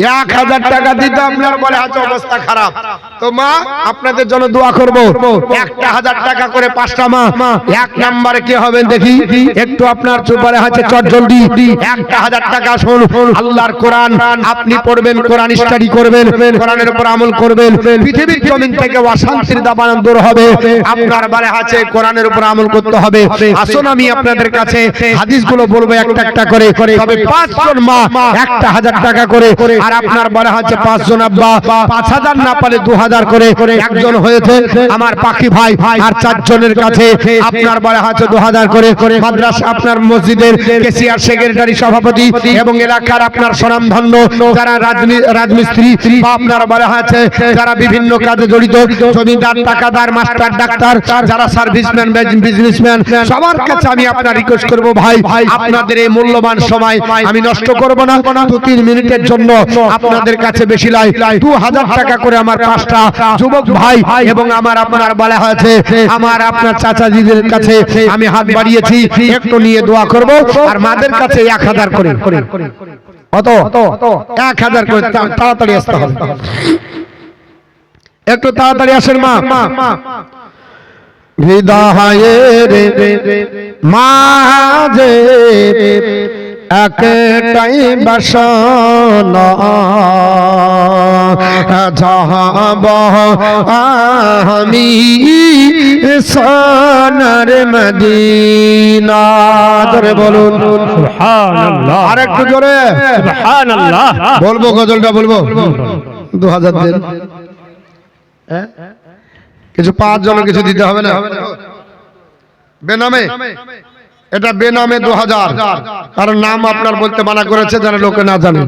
1000 টাকা দিতে আপনার বলে আছে অবস্থা খারাপ। তো মা আপনাদের জন্য দোয়া করব, 1000 টাকা করে 5টা মা। এক নম্বরে কি হবেন দেখি একটু আপনার চুপারে আছে চটজলদি 1000 টাকা শুন আল্লাহর কোরআন আপনি পড়বেন, কোরআন স্টাডি করবেন, কোরআনের উপর আমল করবেন, পৃথিবীর জমিন থেকে অশান্তির দাবানল দূর হবে। আপনার বলে আছে কোরআনের উপর আমল করতে হবে। আসুন আমি আপনাদের কাছে হাদিসগুলো বলবো একটা একটা করে, তবে 5 জন মা 1000 টাকা করে, আর আপনার বলা হচ্ছে 5 জন আব্বা 5000 না পারে 2000 করে। একজন হয়েছে আমার পাখি ভাই, আর 4 জনের কাছে আপনার বলা হচ্ছে 2000 করে। মাদ্রাসা আপনার মসজিদের কেসিআর সেক্রেটারি সভাপতি এবং এলাকার আপনার স্বনামধন্য যারা রাজমিস্ত্রি বা আপনার বলা হচ্ছে যারা বিভিন্ন কাজে জড়িত, জমিদার, টাকাদার, মাস্টার, ডাক্তার, যারা সার্ভিসম্যান, বিজনেসম্যান, সবার কাছে আমি আপনার রিকোয়েস্ট করব ভাই আপনাদের এই মূল্যবান সময় আমি নষ্ট করব না। 2-3 মিনিটের জন্য আপনাদের কাছে বেশি লাই 2000 টাকা করে আমার 5টা যুবক ভাই এবং আমার আপনার বলা হয়েছে আমার আপনার চাচাজিদের কাছে আমি হাত বাড়িয়েছি, একটু নিয়ে দোয়া করব। আর মাদের কাছে 1000 করে, কত 1000 করে। তাড়াতাড়ি আসতে হবে, একটু তাড়াতাড়ি আসেন মা। হৃদয়ের মাঝে একটাই বাসনা যাব আমি সোনার মদিনা। জোরে বলুন সুবহানাল্লাহ, আর একটু জোরে সুবহানাল্লাহ বলবো। গজলটা বলবো 2000 দেন, কিছু 5 জনের কিছু দিতে হবে না বেনামে। এটা বেনামে 2000, কারণ নাম আপনার বলতে মানা করেছে যেন লোকে না জানে।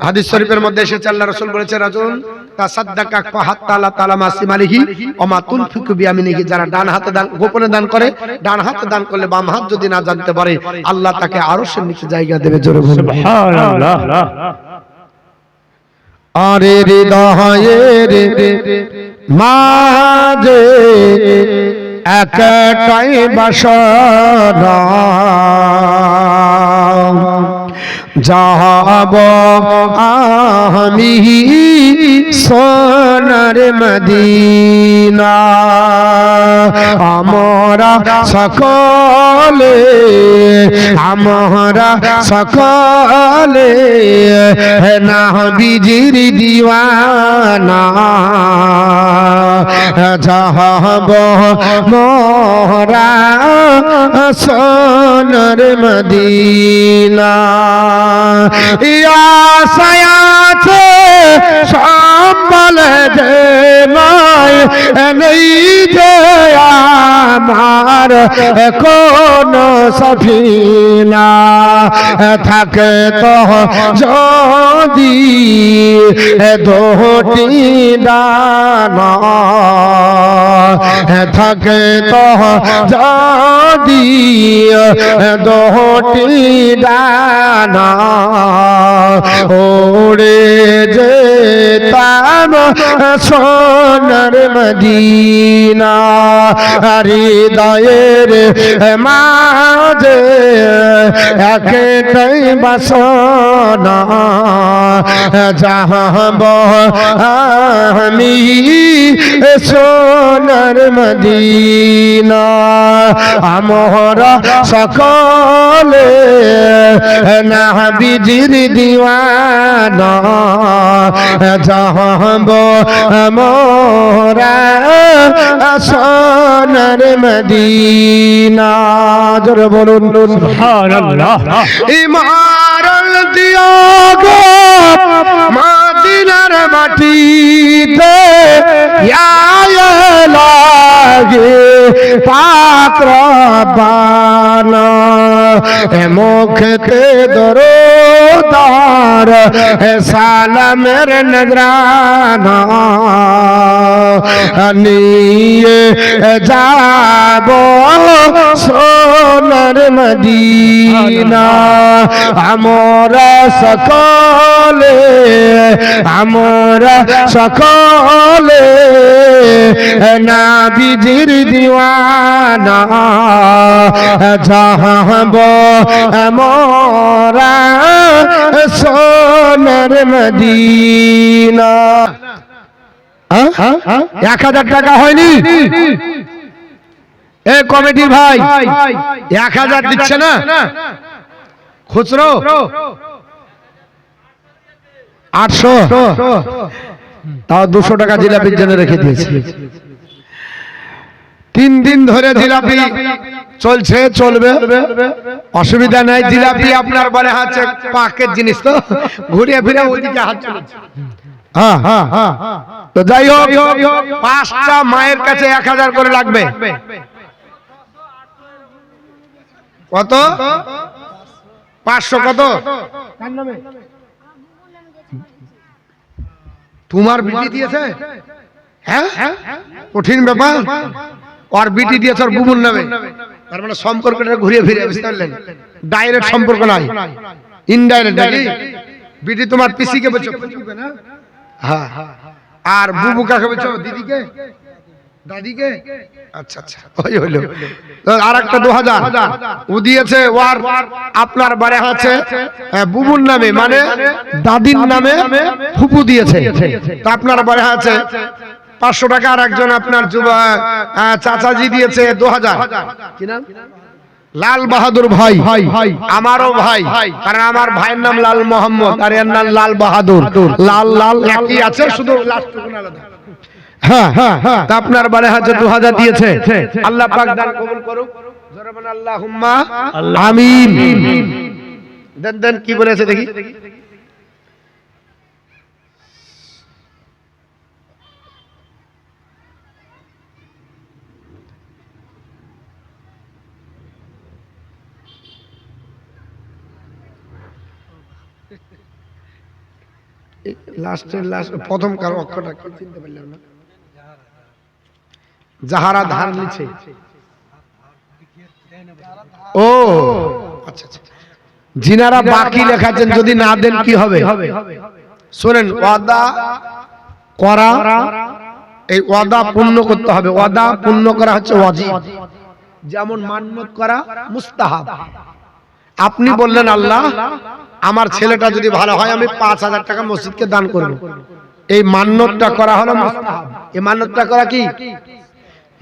হাদিস শরীফের মধ্যে এসেছে আল্লাহ রাসূল বলেছে রাজুল তাসাদ্দাকা ফাহাত্তা লা তালামা সিমালিহি ওয়া মা তুনফিকু বিয়ামিনিহি, যারা ডান হাতে দান গোপনে দান করে, ডান হাতে দান করলে বাম হাত যদি না জানতে পারে আল্লাহ তাকে আরশের নিচে জায়গা দেবে। জোরে বলুন সুবহানাল্লাহ। আরে হৃদয়ের মাঝে একটাই বাসনা, যাব আমি সোনার মদিনা। আমরা সকলে নবীজির দিওয়ানা, যাব মোরা সোনার মদিনা। ইয়া সায়াতে সম্বল যে মায় নেই যে আমার কোন সফিনা, থাকে তো যদি দুটি ডানা, থাকে তো যদি দুটি ডানা, ওড়ে যেতাম সোনার মদিনা। হৃদয়ের মাঝে একটাই বাসনা, যাব আমি সোনার মদিনা। আমরা সকলে নবীজির দিওয়ানা, যাব মোরা সোনার মদিনা। জোরে বলুন সুবহানাল্লাহ। ইমারল দিও গো মদিনার মাটিতে, লাগে পাত্র বানা, মুখতে দরদার সালামের নজরানা, নিয়ে যাব সোনার মদিনা। আমরা সকলে নবীজির দিওয়ানা, যাব আমরা সোনার মদিনা। 1000 টাকা হয়নি? এ কমিটির ভাই 1000 দিচ্ছে না খুচরো? 800, তাও 200 টাকা জিলাপির জন্য রেখে দিয়েছি। 3 দিন ধরে জিলাপি চলছে, চলবে, অসুবিধা নাই। জিলাপি আপনার বলে হাতে পাকের জিনিস, তো ঘুরিয়ে ফিরে ওইদিকে হাত চলেছে। হ্যাঁ, তো যাই হোক 5টা মায়ের কাছে 1000 করে লাগবে। কত? 500 কত? তোমার বিটি দিয়েছে? হ্যাঁ, কঠিন ব্যাপার। আর বিটি দিয়েছে আর বুবুর নামে, তার মানে সম্পর্কটা ঘুরিয়ে ফিরে, বুঝতে পারলেন? ডাইরেক্ট সম্পর্ক নাই, ইনডাইরেক্ট। নাকি বিটি তোমার পিসিকে বলছো? হ্যাঁ। আর বুবু কাকে বলছো? দিদিকে, দাদিকে? আচ্ছা আচ্ছা, ওই হলো। আর একটা 2000 ও দিয়েছে, ওর আপনার বাড়ি আছে বুবুর নামে, মানে দাদির নামে ফুপু দিয়েছে, তা আপনার বাড়ি আছে 500 টাকা। আর একজন আপনার চাচাজি দিয়েছে 2000। কি নাম? লাল বাহাদুর ভাই, আমারও ভাই, কারণ আমার ভাইয়ের নাম লাল মোহাম্মদ আর এর নাম লাল বাহাদুর। লাল লাল একই আছে, শুধু লাস্টটুকুন আলাদা। হ্যাঁ, তা আপনার বাড়ি হাতে 2000 দিয়েছে। আল্লাহ পাক দান কবুল করুক। জোরে বলেন আল্লাহুম্মা আমিন। দেন কি বলেছে দেখি। লাস্ট প্রথম কারো অক্ষরটা কি চিনতে পারলাম না। যাহারা ধার নিচ্ছে, ও আচ্ছা আচ্ছা, যিনারা বাকি লেখাচ্ছেন যদি না দেন কি হবে শোনেন, ওয়াদা করা, এই ওয়াদা পূর্ণ করতে হবে। ওয়াদা পূর্ণ করা হচ্ছে ওয়াজিব, যেমন মান্নত করা মুস্তাহাব। আপনি বললেন আল্লাহ আমার ছেলেটা যদি ভালো হয় আমি 5,000 টাকা মসজিদকে দান করব, এই মান্নতটা করা হলো মুস্তাহাব। এই মান্নতটা করা কি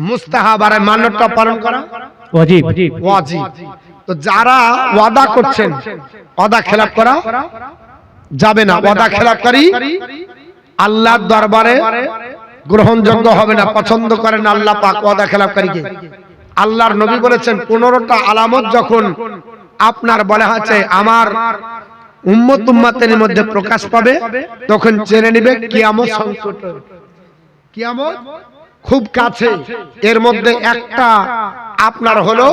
মুস্তাহাব, আর এই মান্নতটা পালন করা ওয়াজিব। ওয়াজিব। তো যারা ওয়াদা করছেন, ওয়াদা খেলাপ করা যাবে না। ওয়াদা খেলাপকারী আল্লাহর দরবারে গ্রহণযোগ্য হবে না, পছন্দ করেন আল্লাহ পাক ওয়াদা খেলাপকারীকে। আল্লাহর নবী বলেছেন 15টা আলামত যখন আপনার বলা হচ্ছে আমার উম্মত উম্মতের মধ্যে প্রকাশ পাবে, তখন জেনে নেবে কিয়ামত সংকট, কিয়ামত খুব কাছে। এর মধ্যে একটা আপনার হলো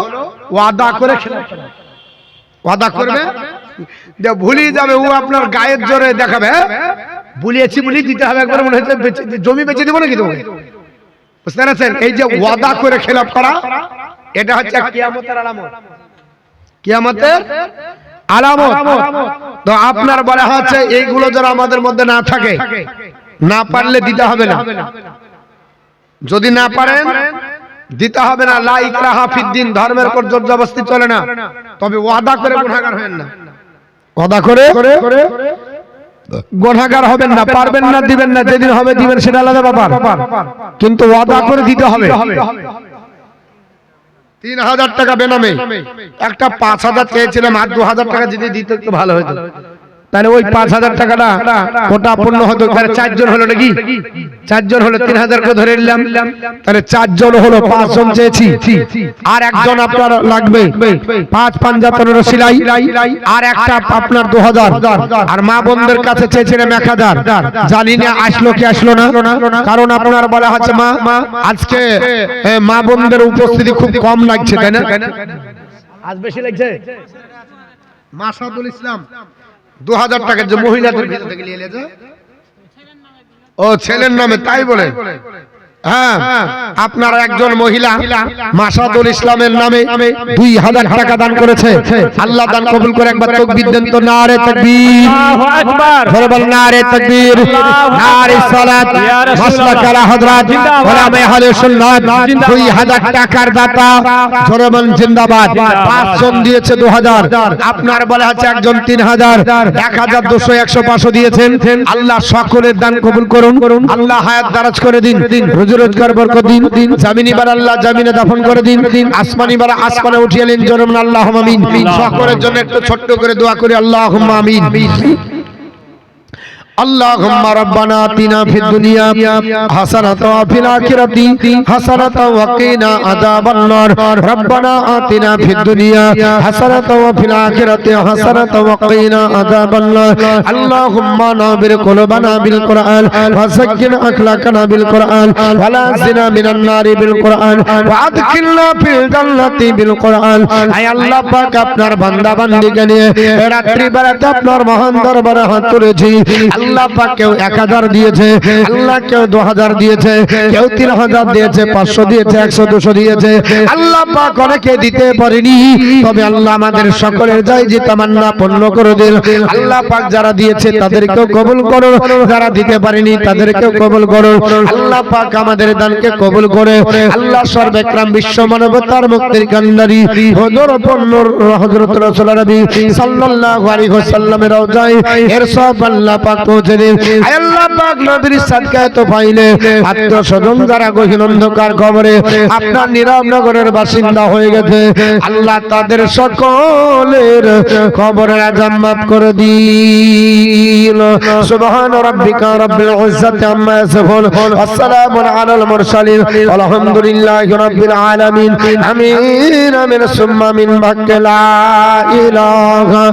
ওয়াদা করে খেলাপ করা। ওয়াদা করবে যে ভুলিয়ে যাবে, ও আপনার গায়ের জোরে দেখাবে ভুলিয়েছি বলি দিতে হবে, একবার মনে হচ্ছে জমি বেচে দিব নাকি তোমাকে, বুঝতে পারছেন? এই যে ওয়াদা করে খেলাপ করা, এটা হচ্ছে কিয়ামতের আলামত, কিয়ামতের আলামত। তো আপনার বলা হচ্ছে এইগুলো যেন আমাদের মধ্যে না থাকে, না পারলে দিতে হবে না, যদি না পারেন দিতে হবে না। লা ইকরাহা ফিদ্দিন, ধর্মের উপর জোর জবরদস্তি চলে না। তবে ওয়াদা করে গুনাহগার হবেন না, ওয়াদা করে গুনাহগার হবেন না। পারবেন না দিবেন না, যেদিন হবে দিবেন সেটা আলাদা ব্যাপার, কিন্তু ওয়াদা করে দিতে হবে। 3,000 টাকা বেনামে, একটা 5,000 চেয়েছিলাম, আর 2,000 টাকা যদি দিতে একটু ভালো হতো, তাহলে ওই 5,000 টাকাটা ওটা পূর্ণ হতো। তাহলে 4 জন হলো নাকি, 4 জন হলো 3,000 করে ধরে নিলাম, তাহলে 4 জন হলো, 5 জন চেয়েছি, আর একজন আপনার লাগবে 5 পাঞ্জা 15 সেলাই, আর একটা আপনার 2,000, আর মা বোনদের কাছে চেয়েছিলাম 1,000। জানি না আসলো কি আসলো না, কারণ আপনার বলা হচ্ছে মা আজকে মা বোনদের উপস্থিতি খুব কম লাগছে, তাই না? আজ বেশি লাগছে। মাসাদুল ইসলাম 2,000 টাকা যে মহিলাদের ভিতর থেকে নিয়ে এলে, ও ছেলের নামে, তাই বলে। হ্যাঁ, আপনার একজন মহিলা মাসাদুল ইসলামের নামে 2,000 টাকা দান করেছে। আল্লাহ দান কবুল করে। একবার তাকবীর দেন তো, নারে তাকবীর, আল্লাহু আকবার, জোরে বল নারে তাকবীর, নারে সালাত, মাসলাক আলা হযরত ওলামায়ে আহলে সুন্নাত। 2,000 টাকার দাতা, জোরে বল জিন্দাবাদ। 5 জন দিয়েছে 2,000, আপনার বলা হচ্ছে একজন 3,000, 1,000, 200, 100, 500 দিয়েছেন। আল্লাহ সকলের দান কবুল করুন, আল্লাহ হায়াত দারাজ করে দিন, রোজগার বরকত দিন। জামিনি বার আল্লাহ জামিনে দাফন করে দিন, আসমানি বার আসমানে উঠিয়ে নিন। জোরে আল্লাহুম্মা আমিন। সকলের জন্য একটু ছোট্ট করে দোয়া করি, আল্লাহুম্মা আমিন। اللهم ربنا آتنا في الدنيا حسنة وفي الآخرة حسنة وقنا عذاب النار. ربنا آتنا في الدنيا حسنة وفي الآخرة حسنة وقنا عذاب النار. اللهم نور قلوبنا بالقرآن وسكن أخلاقنا بالقرآن ولا زنا من النار بالقرآن وأدخلنا في الجنة بالقرآن. أي الله পাক আপনার বান্দা বান্দীকে নিয়ে রাত্রি বেলাতে আপনার মহান দরবারে হাত তুলেছি। আল্লাহ পাক কেউ 1,000 দিয়েছে, আল্লাহ কেউ 2,000 দিয়েছে, কেউ 3,000 দিয়েছে, 500 দিয়েছে, 100, 200 দিয়েছে। আল্লাহ পাক অনেকে দিতে পারেনি, তবে আল্লাহ আমাদের সকলের যাই যে তামান্না পূর্ণ করে দিন। আল্লাহ পাক যারা দিয়েছে তাদেরকেও কবুল করুন, যারা দিতে পারেনি তাদেরকেও কবুল করুন। আল্লাহ পাক আমাদের দানকে কবুল করে আল্লাহ সর্বেকরাম বিশ্ব মানবতার মুক্তির কান্ডারি হুজুর পূর্ণর হযরত রাসূল নবী সাল্লাল্লাহু আলাইহি ওয়াসাল্লামের রওজায় এর সব আল্লাহ পাক পৌঁছে দিন। আয় আল্লাহ পাক নবীর সাদকায় তো পাইলে আত্মস্বজন যারা গহীন অন্ধকার কবরে আপনার নীরব নগরের বাসিন্দা হয়ে গেছে, আল্লাহ তাদের সকলের কবরের আযাব মাফ করে দিন। সুবহান রাব্বিকা রাব্বিল ইজ্জাতি আম্মা ইয়াসিফুন ওয়া সালামুন আলাল মুরসালিন আলহামদুলিল্লাহি রাব্বিল আলামিন। আমিন আমিন সুম্মা আমিন। বাক্লা ইলাহা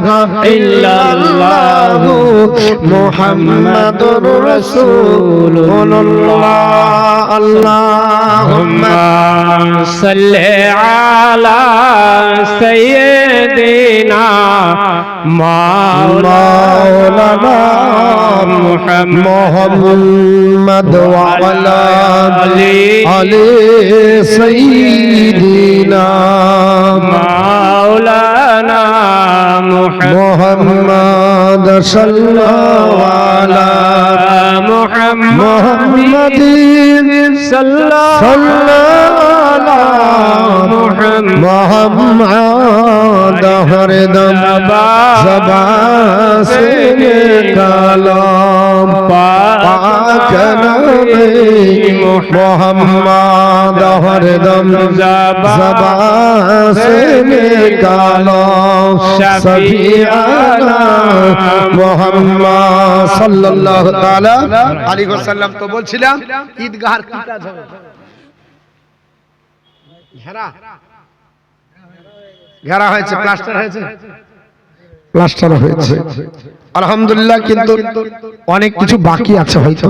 ইল্লাল্লাহু মুহাম্মাদুর রাসূলুল্লাহ। আল্লাহুম্মা সাল্লি আলা سيدنا مولانا محمد وعلى آل سيدنا مولانا محمد صلى الله على محمد صلى محمد हरदम ज़बान से कलाम पाक नबी मोहम्मद हरदम ज़बान से कलाम शफीआना मोहम्मद सल्लल्लाहु ताला अलैहि वसल्लम। तो বলছিলাম ঈদগাহর কি কাজ হবে? ঘেরা হয়েছে, প্লাস্টার হয়েছে, প্লাস্টার হয়েছে আলহামদুলিল্লাহ। কিন্তু অনেক কিছু বাকি আছে হয়তো,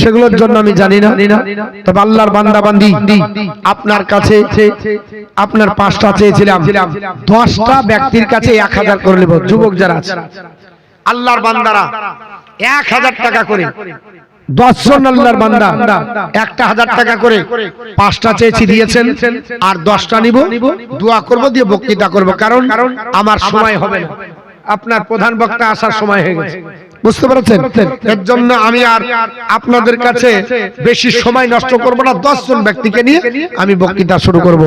সেগুলোর জন্য আমি জানি না। তবে আল্লাহর বান্দা বান্দি আপনার কাছে আপনার 5টা চেয়েছিলাম, 10টা ব্যক্তির কাছে 1000 করে নেব। যুবক যারা আছে আল্লাহর বান্দারা 1000 টাকা করে, 10 জন আল্লাহর বান্দা 1000 টাকা করে 5টা চেয়েছি দিয়েছেন, আর 10টা নিব, দোয়া করব, দিয়ে বক্তৃতা করব। কারণ আমার সময় হবে না, আপনার প্রধান বক্তা আসার সময় হয়ে গেছে, বুঝতে পেরেছেন? এর জন্য আমি আর আপনাদের কাছে বেশি সময় নষ্ট করব না। 10 জন ব্যক্তিকে নিয়ে আমি বক্তৃতা শুরু করব।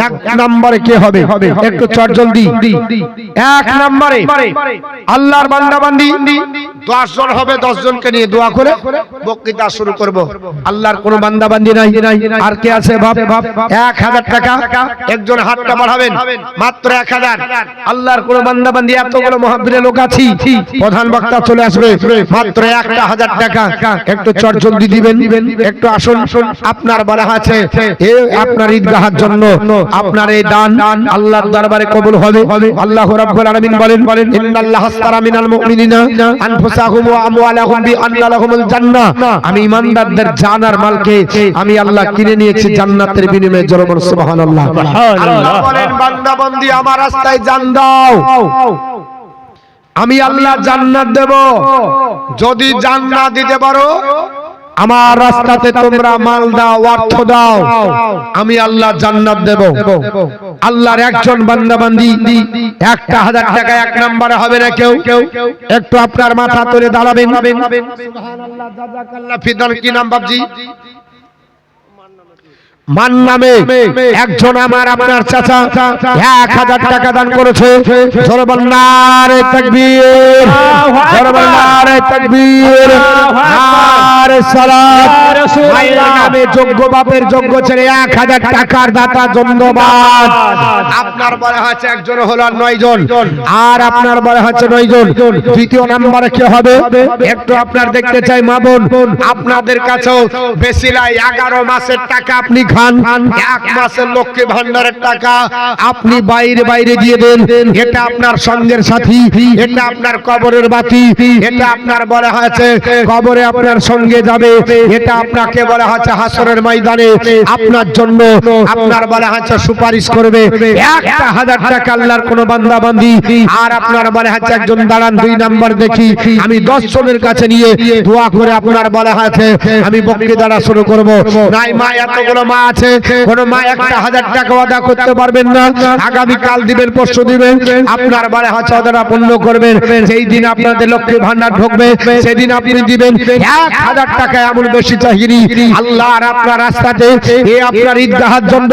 1 নম্বরে কে হবে? একটু চটজলদি। 1 নম্বরে আল্লাহর বান্দা বান্দি 10 জন হবে, 10 জনকে নিয়ে দোয়া করে বক্তৃতা শুরু করব। আল্লাহর কোনো বান্দা বান্দি নাই? আর কে আছে? ভাব 1000 টাকা। একজন হাতটা বাড়াবেন, মাত্র 1000। আল্লাহর কোনো বান্দা বান্দি, এতগুলো মুহাব্বিরে লোক আছি, প্রধান বক্তা চলে আসবে, মাত্র 1000 টাকা। একটু চটজলদি দিবেন, একটু আসুন। আপনার বলা আছে এই আপনার ঈদগাহের জন্য আপনার এই দান আল্লাহর দরবারে কবুল হবে। আল্লাহ রাব্বুল আলামিন বলেন, ইন্নাল্লাহা আশতারা মিনাল মুমিনিনা আনফুসাহুম ওয়া আমওয়ালাহুম বিআন্না লাহুমুল জান্নাহ। আমি ঈমানদারদের জান আর মালকে আমি আল্লাহ কিনে নিয়েছি জান্নাতের বিনিময়ে। জোরে বলুন সুবহানাল্লাহ। আল্লাহ বলেন, বান্দা বান্দি আমার রাস্তায় জান দাও, আমি আল্লাহ জান্নাত দেব। যদি জান্নাত দিতে পারো, আমার রাস্তাতে তোমরা মাল দাও, অর্থ দাও, আমি আল্লাহ জান্নাত দেব। আল্লাহর একজন বান্দা বান্দি 1000 টাকা 1 নম্বরে হবে না কেউ? একটু আপনার মাথা তুলে দাঁড়াবেন। সুবহানাল্লাহ, জাযাকাল্লাহ ফিদান। কি নাম বাবজি? মান নামে একজন আমার আপনার চাচা 1000 টাকা দান করেছে। জোরে বলুন নারে তাকবীর, জোরে বলুন নারে তাকবীর, নারে সালাত। মায়ের নামে যোগ্য বাপের যোগ্য ছেলে 1000 টাকার দাতা, ধন্যবাদ। আপনার বলা হচ্ছে একজন হলো 9 জন, আর আপনার বলা হচ্ছে 9 জন। দ্বিতীয় নম্বরে কি হবে? একটু আপনার দেখতে চাই মা বোন, আপনাদের কাছেও বেশি নাই, 11 মাসের টাকা আপনি খান, 1 মাসের লক্ষ্মী ভান্ডারের টাকা আপনি বাইরে বাইরে দিয়ে দেন। এটা আপনার সঙ্গের সাথী, এটা আপনার কবরের বাতি, এটা আপনার বলা হয়েছে কবরে আপনার সঙ্গে যাবে, এটা আপনাকে বলা হচ্ছে হাসরের ময়দানে আপনার জন্য আপনার বলা হচ্ছে সুপারিশ করবে। 1000 টাকা আল্লাহর কোন বান্দা বান্দি, আর আপনার বলা হচ্ছে একজন দাঁড়ান। 2 নম্বর দেখি, আমি 10 জনের কাছে নিয়ে দোয়া করে আপনার বলা হয়েছে আমি বক্তৃতা শুরু করব। নাই মা, এতগুলো মা আছে, কোন মা 1000 টাকা আদা করতে পারবেন না, আগামী কাল দিবেন, পরশু দিবেন, আপনার বলা হচ্ছে ওদের পূর্ণ করবেন। যেই দিন আপনাদের লক্ষ্মী ভান্ডার ঢুকবে সেদিন আপনি দিবেন 1000 টাকা। এমন বেশি চাহিনি আল্লাহ আর আপনার রাস্তাতে এই আপনার ঈদগাহের জন্য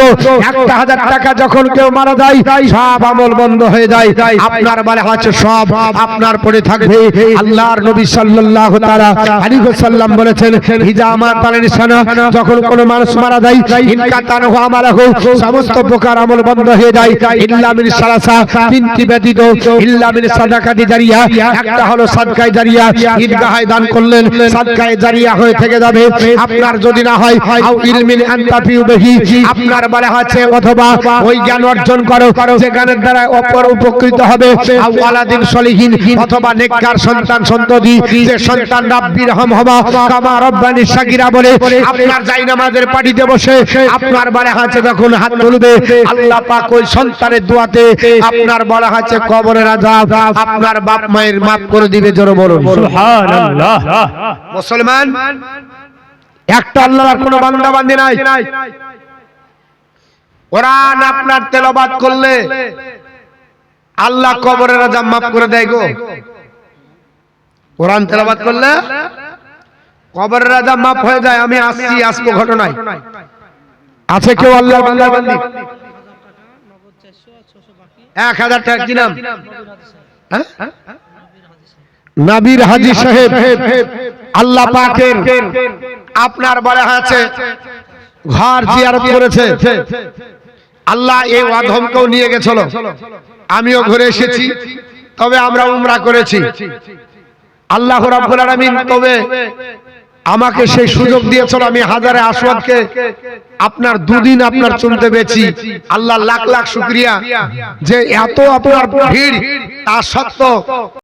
1000 টাকা যখন কেউ মারা যায় সব আমল বন্ধ হয়ে যায়। আপনার বলা হচ্ছে সব আপনার পড়ে থাকবে। আল্লাহর নবী সাল্লাল্লাহু তাআলা আলাইহি ওয়াসাল্লাম বলেছেন, ইজা মাতাল ইনসানা, যখন কোন মানুষ মারা যায়, ইনকা তানহু আমালাহু, সমস্ত প্রকার আমল বন্ধ হয়ে যায়, ইল্লা মিন সালাসা, 3টি ব্যতীত, ইল্লা মিন সাদাকাতি জারিয়া, একটা হলো সাদকায়ে জারিয়া, ঈদগাহে দান করলেন, সাদকায়ে জারিয়া হয়ে থেকে যাবে। আপনার যদি না হয়, আও ইলমিন আনতাফিউ বিহি, আপনার বলা হচ্ছে অথবা ওই জ্ঞান অর্জন করো যে জ্ঞানের দ্বারা অপর উপকৃত হবে, আও ওয়ালাদিন সলিহিন, অথবা নেককার সন্তান সন্ততি, যে সন্তান রাব্বির হামহুমা কামা রব্বানি সাগীরা বলে আপনার জায়নামাজের পাটিতে বসে আপনার বলা হয়েছে যখন হাত তুলবে আল্লাহ পাক ওই সন্তানের দোয়াতে আপনার বলা হয়েছে কবরের আযাব আপনার বাপ মায়ের মাফ করে দিবে। জোরে বলুন সুবহানাল্লাহ। মুসলমান একটা আল্লাহর কোনো বান্দা বান্দি নাই। কোরআন আপনার তেলাওয়াত করলে আল্লাহ কবরের আযাব মাফ করে দেয় গো। কোরআন তেলাওয়াত করলে কবরের আযাব মাফ হয়ে যায়। আমি আসবো ঘটনায়। আছে কেউ আল্লাহর বান্দা বান্দি? 1000 টাকা কি নাম? নবীর হাজী সাহেব আল্লাহ পাকের আপনার বলা আছে ঘর জিয়ারত করেছে। আল্লাহ এই অধমকেও নিয়ে গেছিল, আমিও ঘুরে এসেছি, তবে আমরা উমরা করেছি। আল্লাহ রাব্বুল আলামিন তবে আমাকে সেই সুযোগ দিয়েছিল। আমি হাজারে আসওয়াদকে আপনার দুদিন আপনার চলতে বেছি। আল্লাহ লাখ লাখ শুকরিয়া যে এত আপনার ভিড় তা সত্ত্বেও